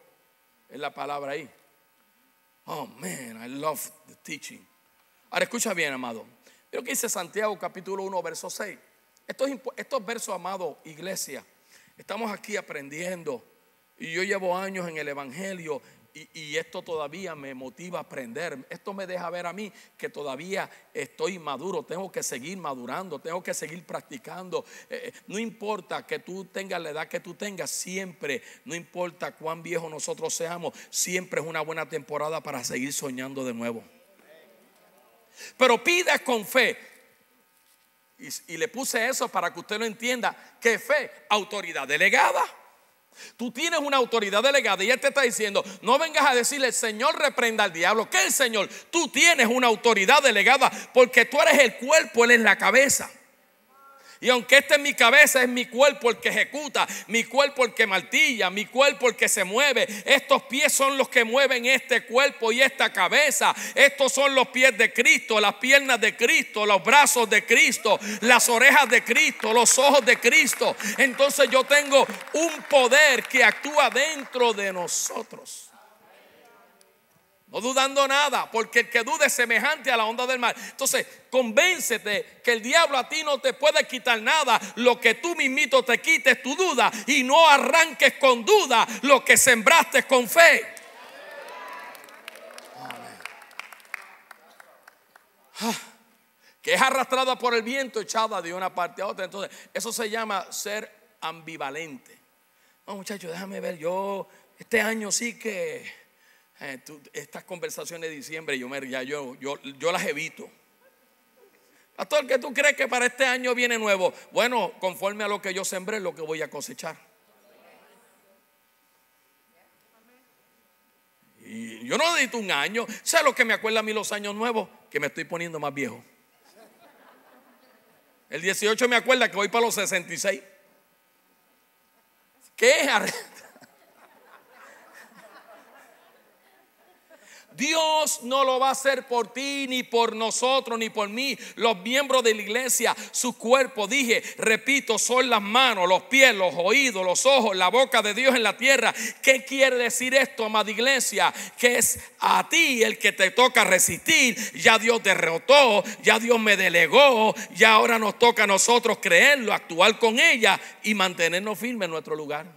Es la palabra ahí. Oh man, I love the teaching. Ahora escucha bien, amado. Lo que dice Santiago capítulo 1 verso 6. Estos versos, amado iglesia, estamos aquí aprendiendo. Y yo llevo años en el evangelio y esto todavía me motiva a aprender. Esto me deja ver a mí que todavía estoy maduro. Tengo que seguir madurando, tengo que seguir practicando. No importa que tú tengas la edad que tú tengas, siempre, no importa cuán viejos nosotros seamos, siempre es una buena temporada para seguir soñando de nuevo. Pero pida con fe. Y le puse eso para que usted lo entienda. ¿Qué fe? Autoridad delegada. Tú tienes una autoridad delegada y Él te está diciendo, no vengas a decirle, el Señor reprenda al diablo. ¿Qué es el Señor? Tú tienes una autoridad delegada porque tú eres el cuerpo, Él es la cabeza. Y aunque esta es mi cabeza, es mi cuerpo el que ejecuta, mi cuerpo el que martilla, mi cuerpo el que se mueve. Estos pies son los que mueven este cuerpo y esta cabeza. Estos son los pies de Cristo, las piernas de Cristo, los brazos de Cristo, las orejas de Cristo, los ojos de Cristo. Entonces yo tengo un poder que actúa dentro de nosotros. No dudando nada, porque el que dude es semejante a la onda del mar. Entonces, convéncete que el diablo a ti no te puede quitar nada. Lo que tú mismito te quites tu duda y no arranques con duda lo que sembraste con fe. Que es arrastrada por el viento, echada de una parte a otra. Entonces, eso se llama ser ambivalente. No, muchachos, déjame ver, yo este año sí que estas conversaciones de diciembre yo las evito. Pastor, ¿qué tú crees que para este año viene nuevo? Bueno, conforme a lo que yo sembré, lo que voy a cosechar. Y yo no necesito un año. ¿Sabes lo que me acuerda a mí los años nuevos? Que me estoy poniendo más viejo. El 18 me acuerda que voy para los 66. ¿Qué es? Dios no lo va a hacer por ti, ni por nosotros, ni por mí. Los miembros de la iglesia, su cuerpo, dije, repito, son las manos, los pies, los oídos, los ojos, la boca de Dios en la tierra. ¿Qué quiere decir esto, amada iglesia? Que es a ti el que te toca resistir. Ya Dios derrotó, ya Dios me delegó, ya ahora nos toca a nosotros creerlo, actuar con ella y mantenernos firmes en nuestro lugar.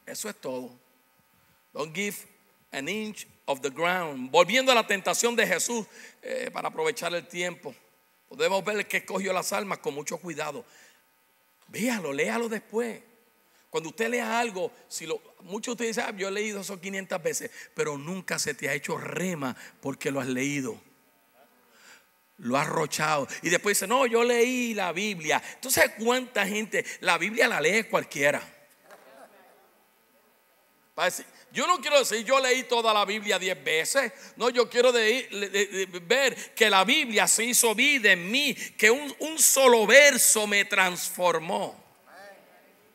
Eso es todo. Don't give an inch of the ground. Volviendo a la tentación de Jesús, para aprovechar el tiempo, podemos ver que escogió las almas con mucho cuidado. Véalo, léalo después. Cuando usted lea algo, muchos de ustedes dicen, yo he leído eso 500 veces, pero nunca se te ha hecho rema porque lo has leído. Lo has rochado. Y después dice, no, yo leí la Biblia. Entonces, ¿cuánta gente? La Biblia la lee cualquiera. Yo no quiero decir yo leí toda la Biblia 10 veces. No, yo quiero ver que la Biblia se hizo vida en mí, que un solo verso me transformó.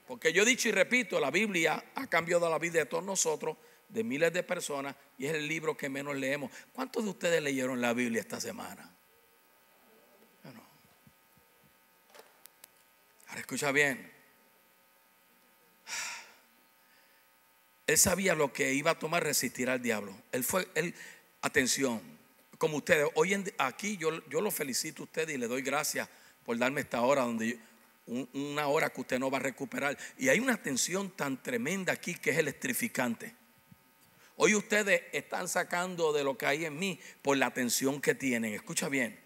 Porque yo he dicho y repito, la Biblia ha cambiado la vida de todos nosotros, de miles de personas, y es el libro que menos leemos. ¿Cuántos de ustedes leyeron la Biblia esta semana? Bueno, ahora escucha bien. Él sabía lo que iba a tomar resistir al diablo. Atención, como ustedes, aquí yo lo felicito a ustedes y le doy gracias por darme esta hora una hora que usted no va a recuperar. Y hay una tensión tan tremenda aquí que es electrificante. Hoy ustedes están sacando de lo que hay en mí por la tensión que tienen. Escucha bien.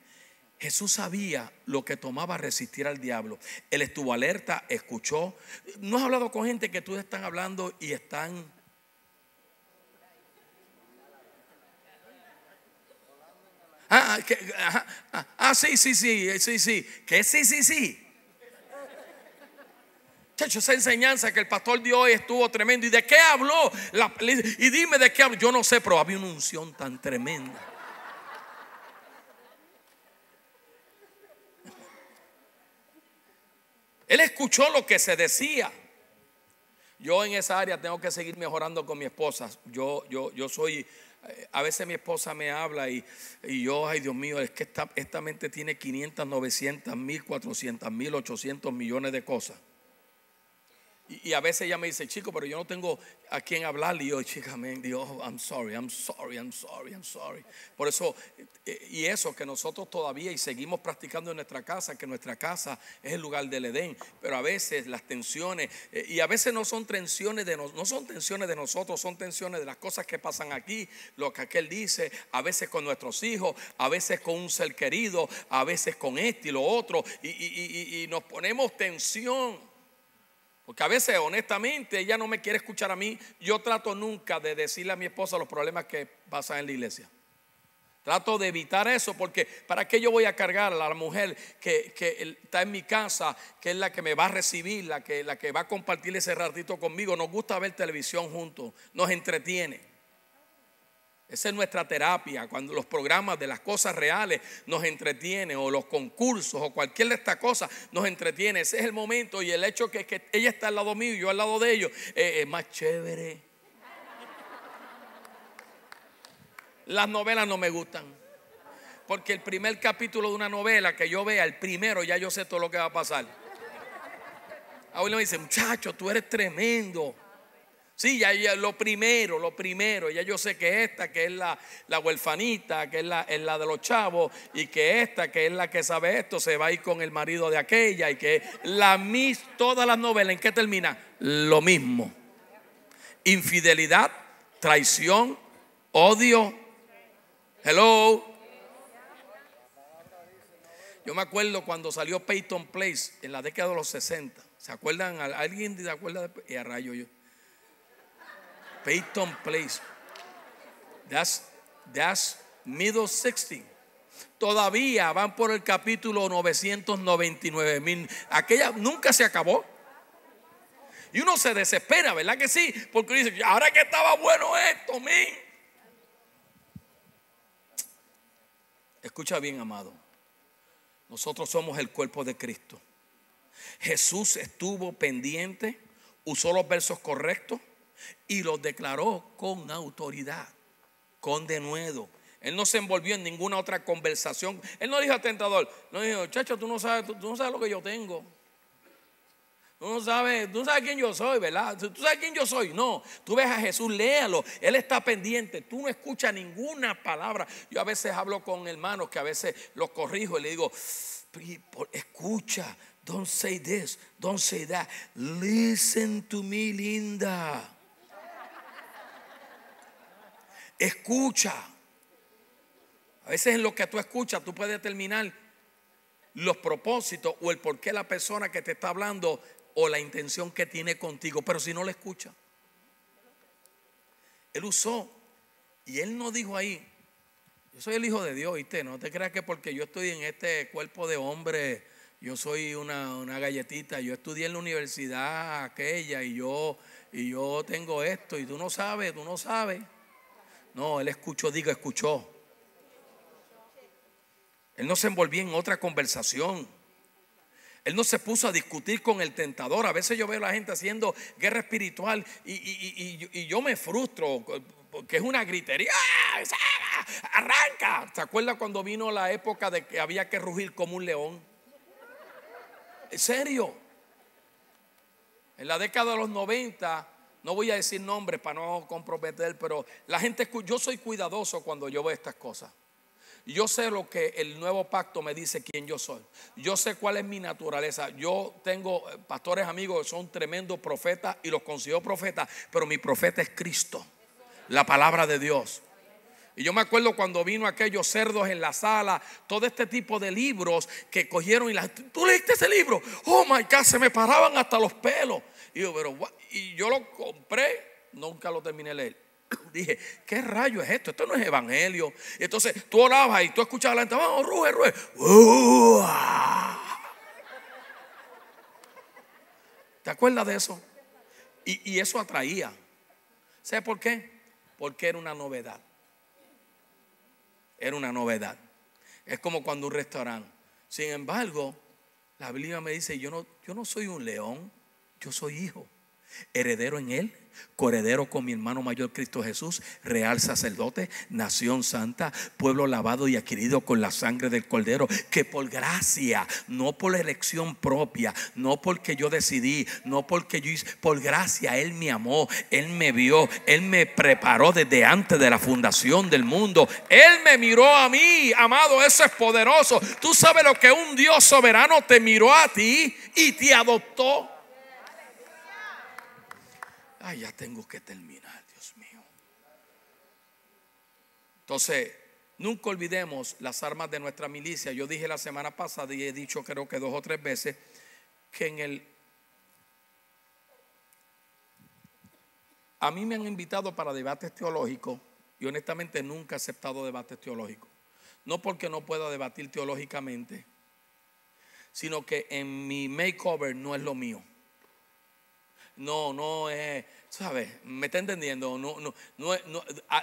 Jesús sabía lo que tomaba resistir al diablo. Él estuvo alerta, escuchó. ¿No has hablado con gente que tú están hablando y están... Sí. ¿Qué sí? Chacho, esa enseñanza que el pastor dio hoy estuvo tremendo. ¿Y de qué habló? Y dime de qué habló. Yo no sé, pero había una unción tan tremenda. Él escuchó lo que se decía. Yo en esa área tengo que seguir mejorando con mi esposa. Yo soy, a veces mi esposa me habla y yo, ay Dios mío, es que esta mente tiene 500, 900, 1000, 400, 1000, 800 millones de cosas. Y a veces ella me dice, chico, pero yo no tengo a quien hablarle. Y yo, chica, me digo, I'm sorry. Por eso, y eso que nosotros todavía y seguimos practicando en nuestra casa, que nuestra casa es el lugar del Edén. Pero a veces las tensiones, y a veces no son tensiones de nosotros, son tensiones de las cosas que pasan aquí, lo que aquel dice, a veces con nuestros hijos, a veces con un ser querido, a veces con este y lo otro. Y nos ponemos tensión. Porque a veces, honestamente, ella no me quiere escuchar a mí. Yo trato nunca de decirle a mi esposa los problemas que pasan en la iglesia. Trato de evitar eso, porque ¿para qué yo voy a cargar a la mujer que está en mi casa, que es la que me va a recibir, la que va a compartir ese ratito conmigo? Nos gusta ver televisión juntos, nos entretiene. Esa es nuestra terapia, cuando los programas de las cosas reales nos entretienen, o los concursos, o cualquier de estas cosas nos entretiene. Ese es el momento, y el hecho que ella está al lado mío y yo al lado de ellos es más chévere. Las novelas no me gustan, porque el primer capítulo de una novela que yo vea, el primero, ya yo sé todo lo que va a pasar. Ahora me dice, muchacho, tú eres tremendo. Sí, ya lo primero, ya yo sé que esta, que es la huerfanita, que es la de los chavos, y que esta, que es la que sabe esto, se va a ir con el marido de aquella, y que todas las novelas, ¿en qué termina? Lo mismo. Infidelidad, traición, odio. Hello. Yo me acuerdo cuando salió Peyton Place en la década de los 60. ¿Se acuerdan? ¿Alguien se acuerda? Y a rayo yo. Peyton Place. That's middle 60. Todavía van por el capítulo 999,000. Aquella nunca se acabó. Y uno se desespera, ¿verdad que sí? Porque dice, ahora que estaba bueno esto, men. Escucha bien, amado. Nosotros somos el cuerpo de Cristo. Jesús estuvo pendiente, usó los versos correctos y los declaró con autoridad, con denuedo. Él no se envolvió en ninguna otra conversación. Él no dijo al tentador, no dijo, chacho, tú no sabes lo que yo tengo. Tú no sabes quién yo soy, ¿verdad? Tú sabes quién yo soy. No, tú ves a Jesús, léalo. Él está pendiente. Tú no escuchas ninguna palabra. Yo a veces hablo con hermanos que a veces los corrijo y le digo, escucha, don't say this, don't say that. Listen to me, linda. Escucha. A veces en lo que tú escuchas tú puedes determinar los propósitos o el por qué la persona que te está hablando o la intención que tiene contigo. Pero si no la escucha, él usó, y él no dijo ahí, yo soy el hijo de Dios, ¿viste? No te creas que porque yo estoy en este cuerpo de hombre yo soy una galletita, yo estudié en la universidad aquella y yo tengo esto y tú no sabes. No, él escuchó, escuchó. Él no se envolvía en otra conversación. Él no se puso a discutir con el tentador. A veces yo veo a la gente haciendo guerra espiritual y yo me frustro porque es una gritería. ¡Arranca! ¿Se acuerda cuando vino la época de que había que rugir como un león? ¿En serio? En la década de los 90, no voy a decir nombres para no comprometer, pero la gente, yo soy cuidadoso cuando yo veo estas cosas. Yo sé lo que el nuevo pacto me dice quién yo soy. Yo sé cuál es mi naturaleza. Yo tengo pastores amigos que son tremendos profetas y los considero profetas, pero mi profeta es Cristo, la palabra de Dios. Y yo me acuerdo cuando vino aquellos cerdos en la sala, todo este tipo de libros que cogieron y ¿tú leíste ese libro? Oh my God, se me paraban hasta los pelos. Y yo lo compré, nunca lo terminé de leer. Dije, ¿qué rayo es esto? Esto no es evangelio. Y entonces tú orabas y tú escuchabas a la gente, vamos, ruge. ¿Te acuerdas de eso? Y eso atraía. ¿Sabes por qué? Porque era una novedad. Era una novedad. Es como cuando un restaurante. Sin embargo, la Biblia me dice, yo no soy un león, yo soy hijo, heredero en él, coheredero con mi hermano mayor Cristo Jesús, real sacerdote, nación santa, pueblo lavado y adquirido con la sangre del Cordero, que por gracia, no por elección propia, no porque yo decidí, no porque yo hice, por gracia Él me amó, Él me vio, Él me preparó desde antes de la fundación del mundo. Él me miró a mí, amado, eso es poderoso. Tú sabes lo que un Dios soberano te miró a ti y te adoptó. Ay, ya tengo que terminar, Dios mío. Entonces, nunca olvidemos las armas de nuestra milicia. Yo dije la semana pasada y he dicho creo que 2 o 3 veces que a mí me han invitado para debates teológicos y honestamente nunca he aceptado debates teológicos. No porque no pueda debatir teológicamente, sino que en mi makeover no es lo mío. No es, ¿sabes? ¿Me está entendiendo? No,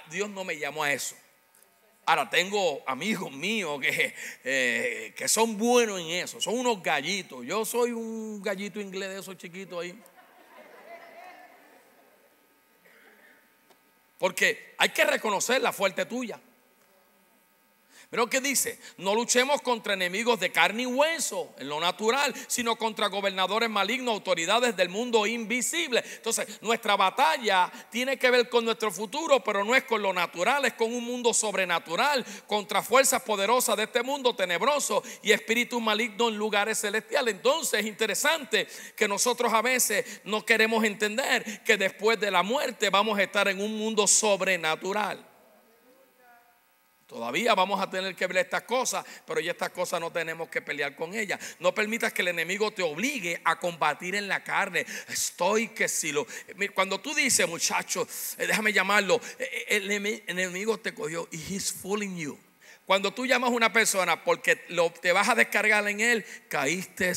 Dios no me llamó a eso. Ahora tengo amigos míos que son buenos en eso, son unos gallitos. Yo soy un gallito inglés de esos chiquitos ahí. Porque hay que reconocer la fuerte tuya. Pero ¿qué dice? No luchemos contra enemigos de carne y hueso en lo natural, sino contra gobernadores malignos, autoridades del mundo invisible. Entonces nuestra batalla tiene que ver con nuestro futuro, pero no es con lo natural, es con un mundo sobrenatural, contra fuerzas poderosas de este mundo tenebroso y espíritus malignos en lugares celestiales. Entonces es interesante que nosotros a veces no queremos entender que después de la muerte vamos a estar en un mundo sobrenatural. Todavía vamos a tener que ver estas cosas, pero ya estas cosas no tenemos que pelear con ellas. No permitas que el enemigo te obligue a combatir en la carne. Cuando tú dices, muchacho, déjame llamarlo, el enemigo te cogió y he's fooling you. Cuando tú llamas a una persona porque te vas a descargar en él, caíste.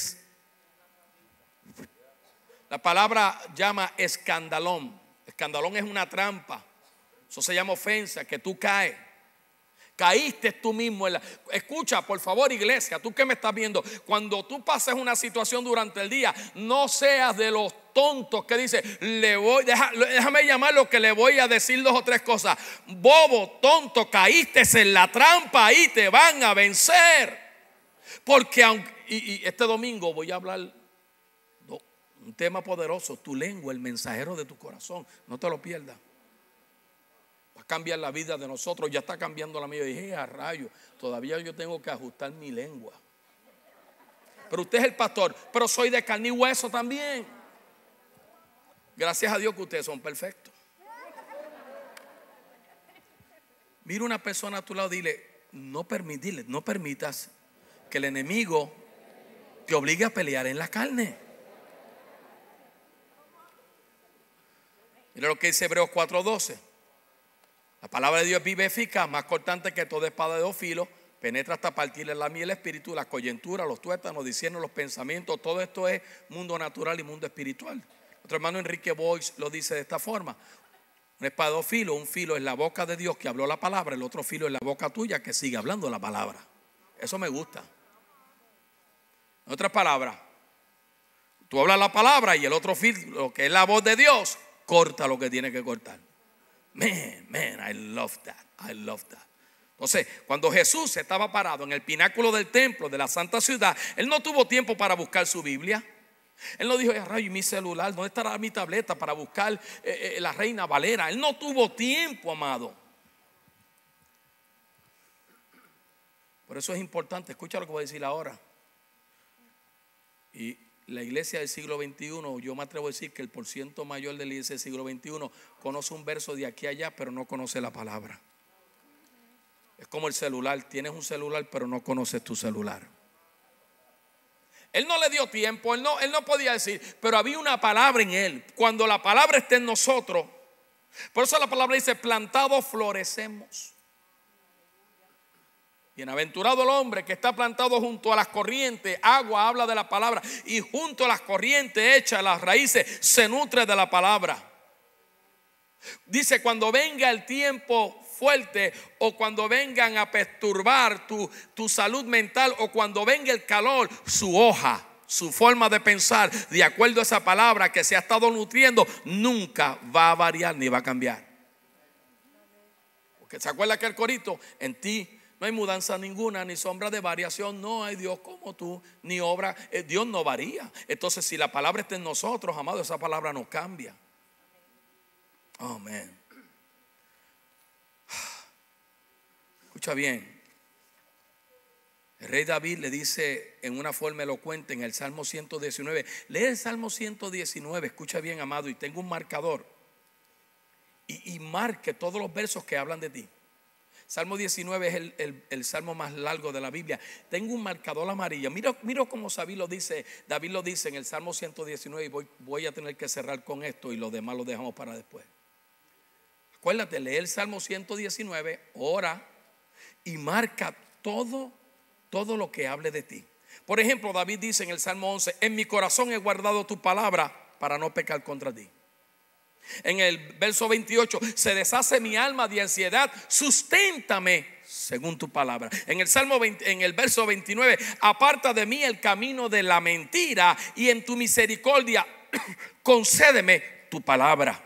La palabra llama escandalón. Escandalón es una trampa. Eso se llama ofensa, que tú caes. Caíste tú mismo. Escucha, por favor, iglesia, tú que me estás viendo, cuando tú pases una situación durante el día, no seas de los tontos que dice, déjame llamarlo que le voy a decir 2 o 3 cosas. Bobo, tonto, caíste en la trampa y te van a vencer. Porque y este domingo voy a hablar un tema poderoso, tu lengua, el mensajero de tu corazón. No te lo pierdas. Va a cambiar la vida de nosotros. Ya está cambiando la mía. Y dije, a rayo, todavía yo tengo que ajustar mi lengua. Pero usted es el pastor, pero soy de carne y hueso también. Gracias a Dios que ustedes son perfectos. Mira una persona a tu lado, dile, no permitas que el enemigo te obligue a pelear en la carne. Mira lo que dice Hebreos 4:12. La palabra de Dios es viva y eficaz, más cortante que toda espada de 2 filos, penetra hasta partir el alma y el espíritu, las coyunturas, los tuétanos, diciendo los pensamientos. Todo esto es mundo natural y mundo espiritual. Nuestro hermano Enrique Boyce lo dice de esta forma: un espada de dos filos, un filo es la boca de Dios que habló la palabra, el otro filo es la boca tuya que sigue hablando la palabra. Eso me gusta. En otras palabras, tú hablas la palabra y el otro filo, que es la voz de Dios, corta lo que tiene que cortar. Man, I love that. I love that. Entonces, cuando Jesús estaba parado en el pináculo del templo de la santa ciudad, Él no tuvo tiempo para buscar su Biblia. Él no dijo: rayo, mi celular, ¿dónde estará mi tableta para buscar la Reina Valera? Él no tuvo tiempo, amado. Por eso es importante, escucha lo que voy a decir ahora. Y la iglesia del siglo XXI, yo me atrevo a decir que el porciento mayor de la iglesia del siglo XXI conoce un verso de aquí a allá, pero no conoce la palabra. Es como el celular, tienes un celular, pero no conoces tu celular. Él no le dio tiempo, él no podía decir, pero había una palabra en él. Cuando la palabra está en nosotros, por eso la palabra dice: plantados florecemos. Bienaventurado el hombre que está plantado junto a las corrientes. Agua habla de la palabra, y junto a las corrientes echa las raíces, se nutre de la palabra. Dice: cuando venga el tiempo fuerte, o cuando vengan a perturbar tu salud mental, o cuando venga el calor, su hoja, su forma de pensar, de acuerdo a esa palabra que se ha estado nutriendo, nunca va a variar ni va a cambiar. Porque se acuerda que el corito: en ti no hay mudanza ninguna, ni sombra de variación. No hay Dios como tú, ni obra. Dios no varía. Entonces, si la palabra está en nosotros, amado, esa palabra no cambia. Amén. Escucha bien. El rey David le dice en una forma elocuente en el Salmo 119. Lee el Salmo 119, escucha bien, amado, y tengo un marcador. Y marque todos los versos que hablan de ti. Salmo 19 es el salmo más largo de la Biblia. Tengo un marcador amarillo. Mira cómo David lo dice en el Salmo 119. Y voy a tener que cerrar con esto, y lo demás lo dejamos para después. Acuérdate, lee el Salmo 119, ora y marca todo lo que hable de ti. Por ejemplo, David dice en el Salmo 11: en mi corazón he guardado tu palabra para no pecar contra ti. En el verso 28: se deshace mi alma de ansiedad, susténtame según tu palabra. En el verso 29: aparta de mí el camino de la mentira, y en tu misericordia concédeme tu palabra.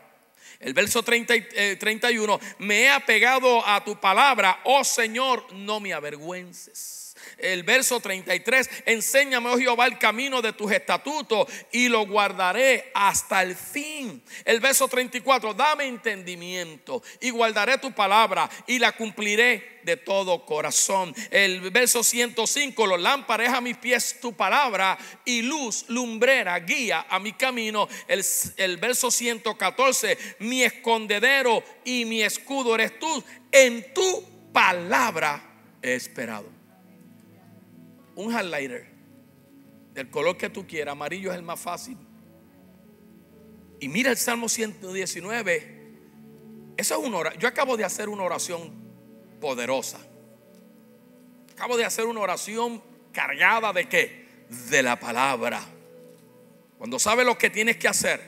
El verso 31: me he apegado a tu palabra, oh Señor, no me avergüences. El verso 33: enséñame, oh Jehová, el camino de tus estatutos, y lo guardaré hasta el fin. El verso 34: dame entendimiento, y guardaré tu palabra, y la cumpliré de todo corazón. El verso 105: los lámparas a mis pies tu palabra, y luz, lumbrera, guía a mi camino. El verso 114: mi escondedero y mi escudo eres tú, en tu palabra he esperado. Un highlighter del color que tú quieras, amarillo es el más fácil. Y mira el Salmo 119. Eso es una oración. Yo acabo de hacer una oración poderosa. Acabo de hacer una oración cargada de ¿qué? De la palabra. Cuando sabes lo que tienes que hacer,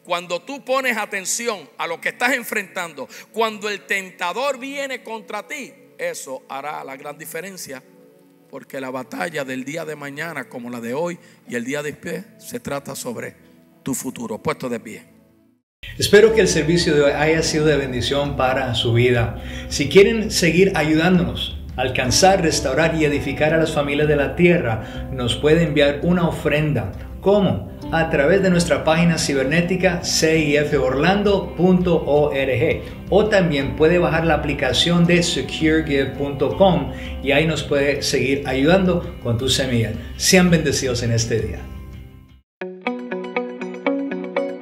cuando tú pones atención a lo que estás enfrentando, cuando el tentador viene contra ti, eso hará la gran diferencia. Porque la batalla del día de mañana, como la de hoy y el día de después, se trata sobre tu futuro. Puesto de pie. Espero que el servicio de hoy haya sido de bendición para su vida. Si quieren seguir ayudándonos a alcanzar, restaurar y edificar a las familias de la tierra, nos puede enviar una ofrenda. ¿Cómo? A través de nuestra página cibernética ciforlando.org, o también puede bajar la aplicación de securegive.com y ahí nos puede seguir ayudando con tu semilla. Sean bendecidos en este día.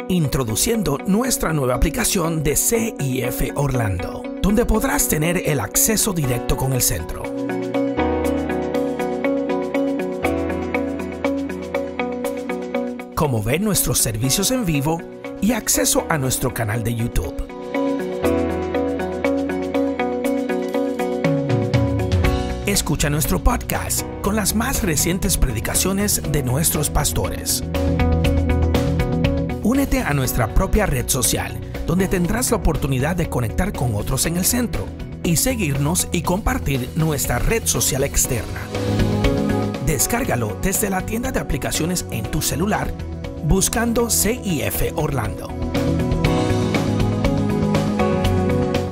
Introduciendo nuestra nueva aplicación de CIF Orlando, donde podrás tener el acceso directo con el centro. Como ver nuestros servicios en vivo y acceso a nuestro canal de YouTube. Escucha nuestro podcast con las más recientes predicaciones de nuestros pastores. Únete a nuestra propia red social, donde tendrás la oportunidad de conectar con otros en el centro y seguirnos y compartir nuestra red social externa. Descárgalo desde la tienda de aplicaciones en tu celular, buscando CIF Orlando.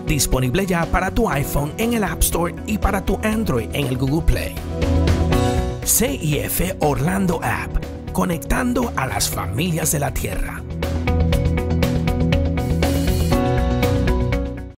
Disponible ya para tu iPhone en el App Store y para tu Android en el Google Play. CIF Orlando App, conectando a las familias de la tierra.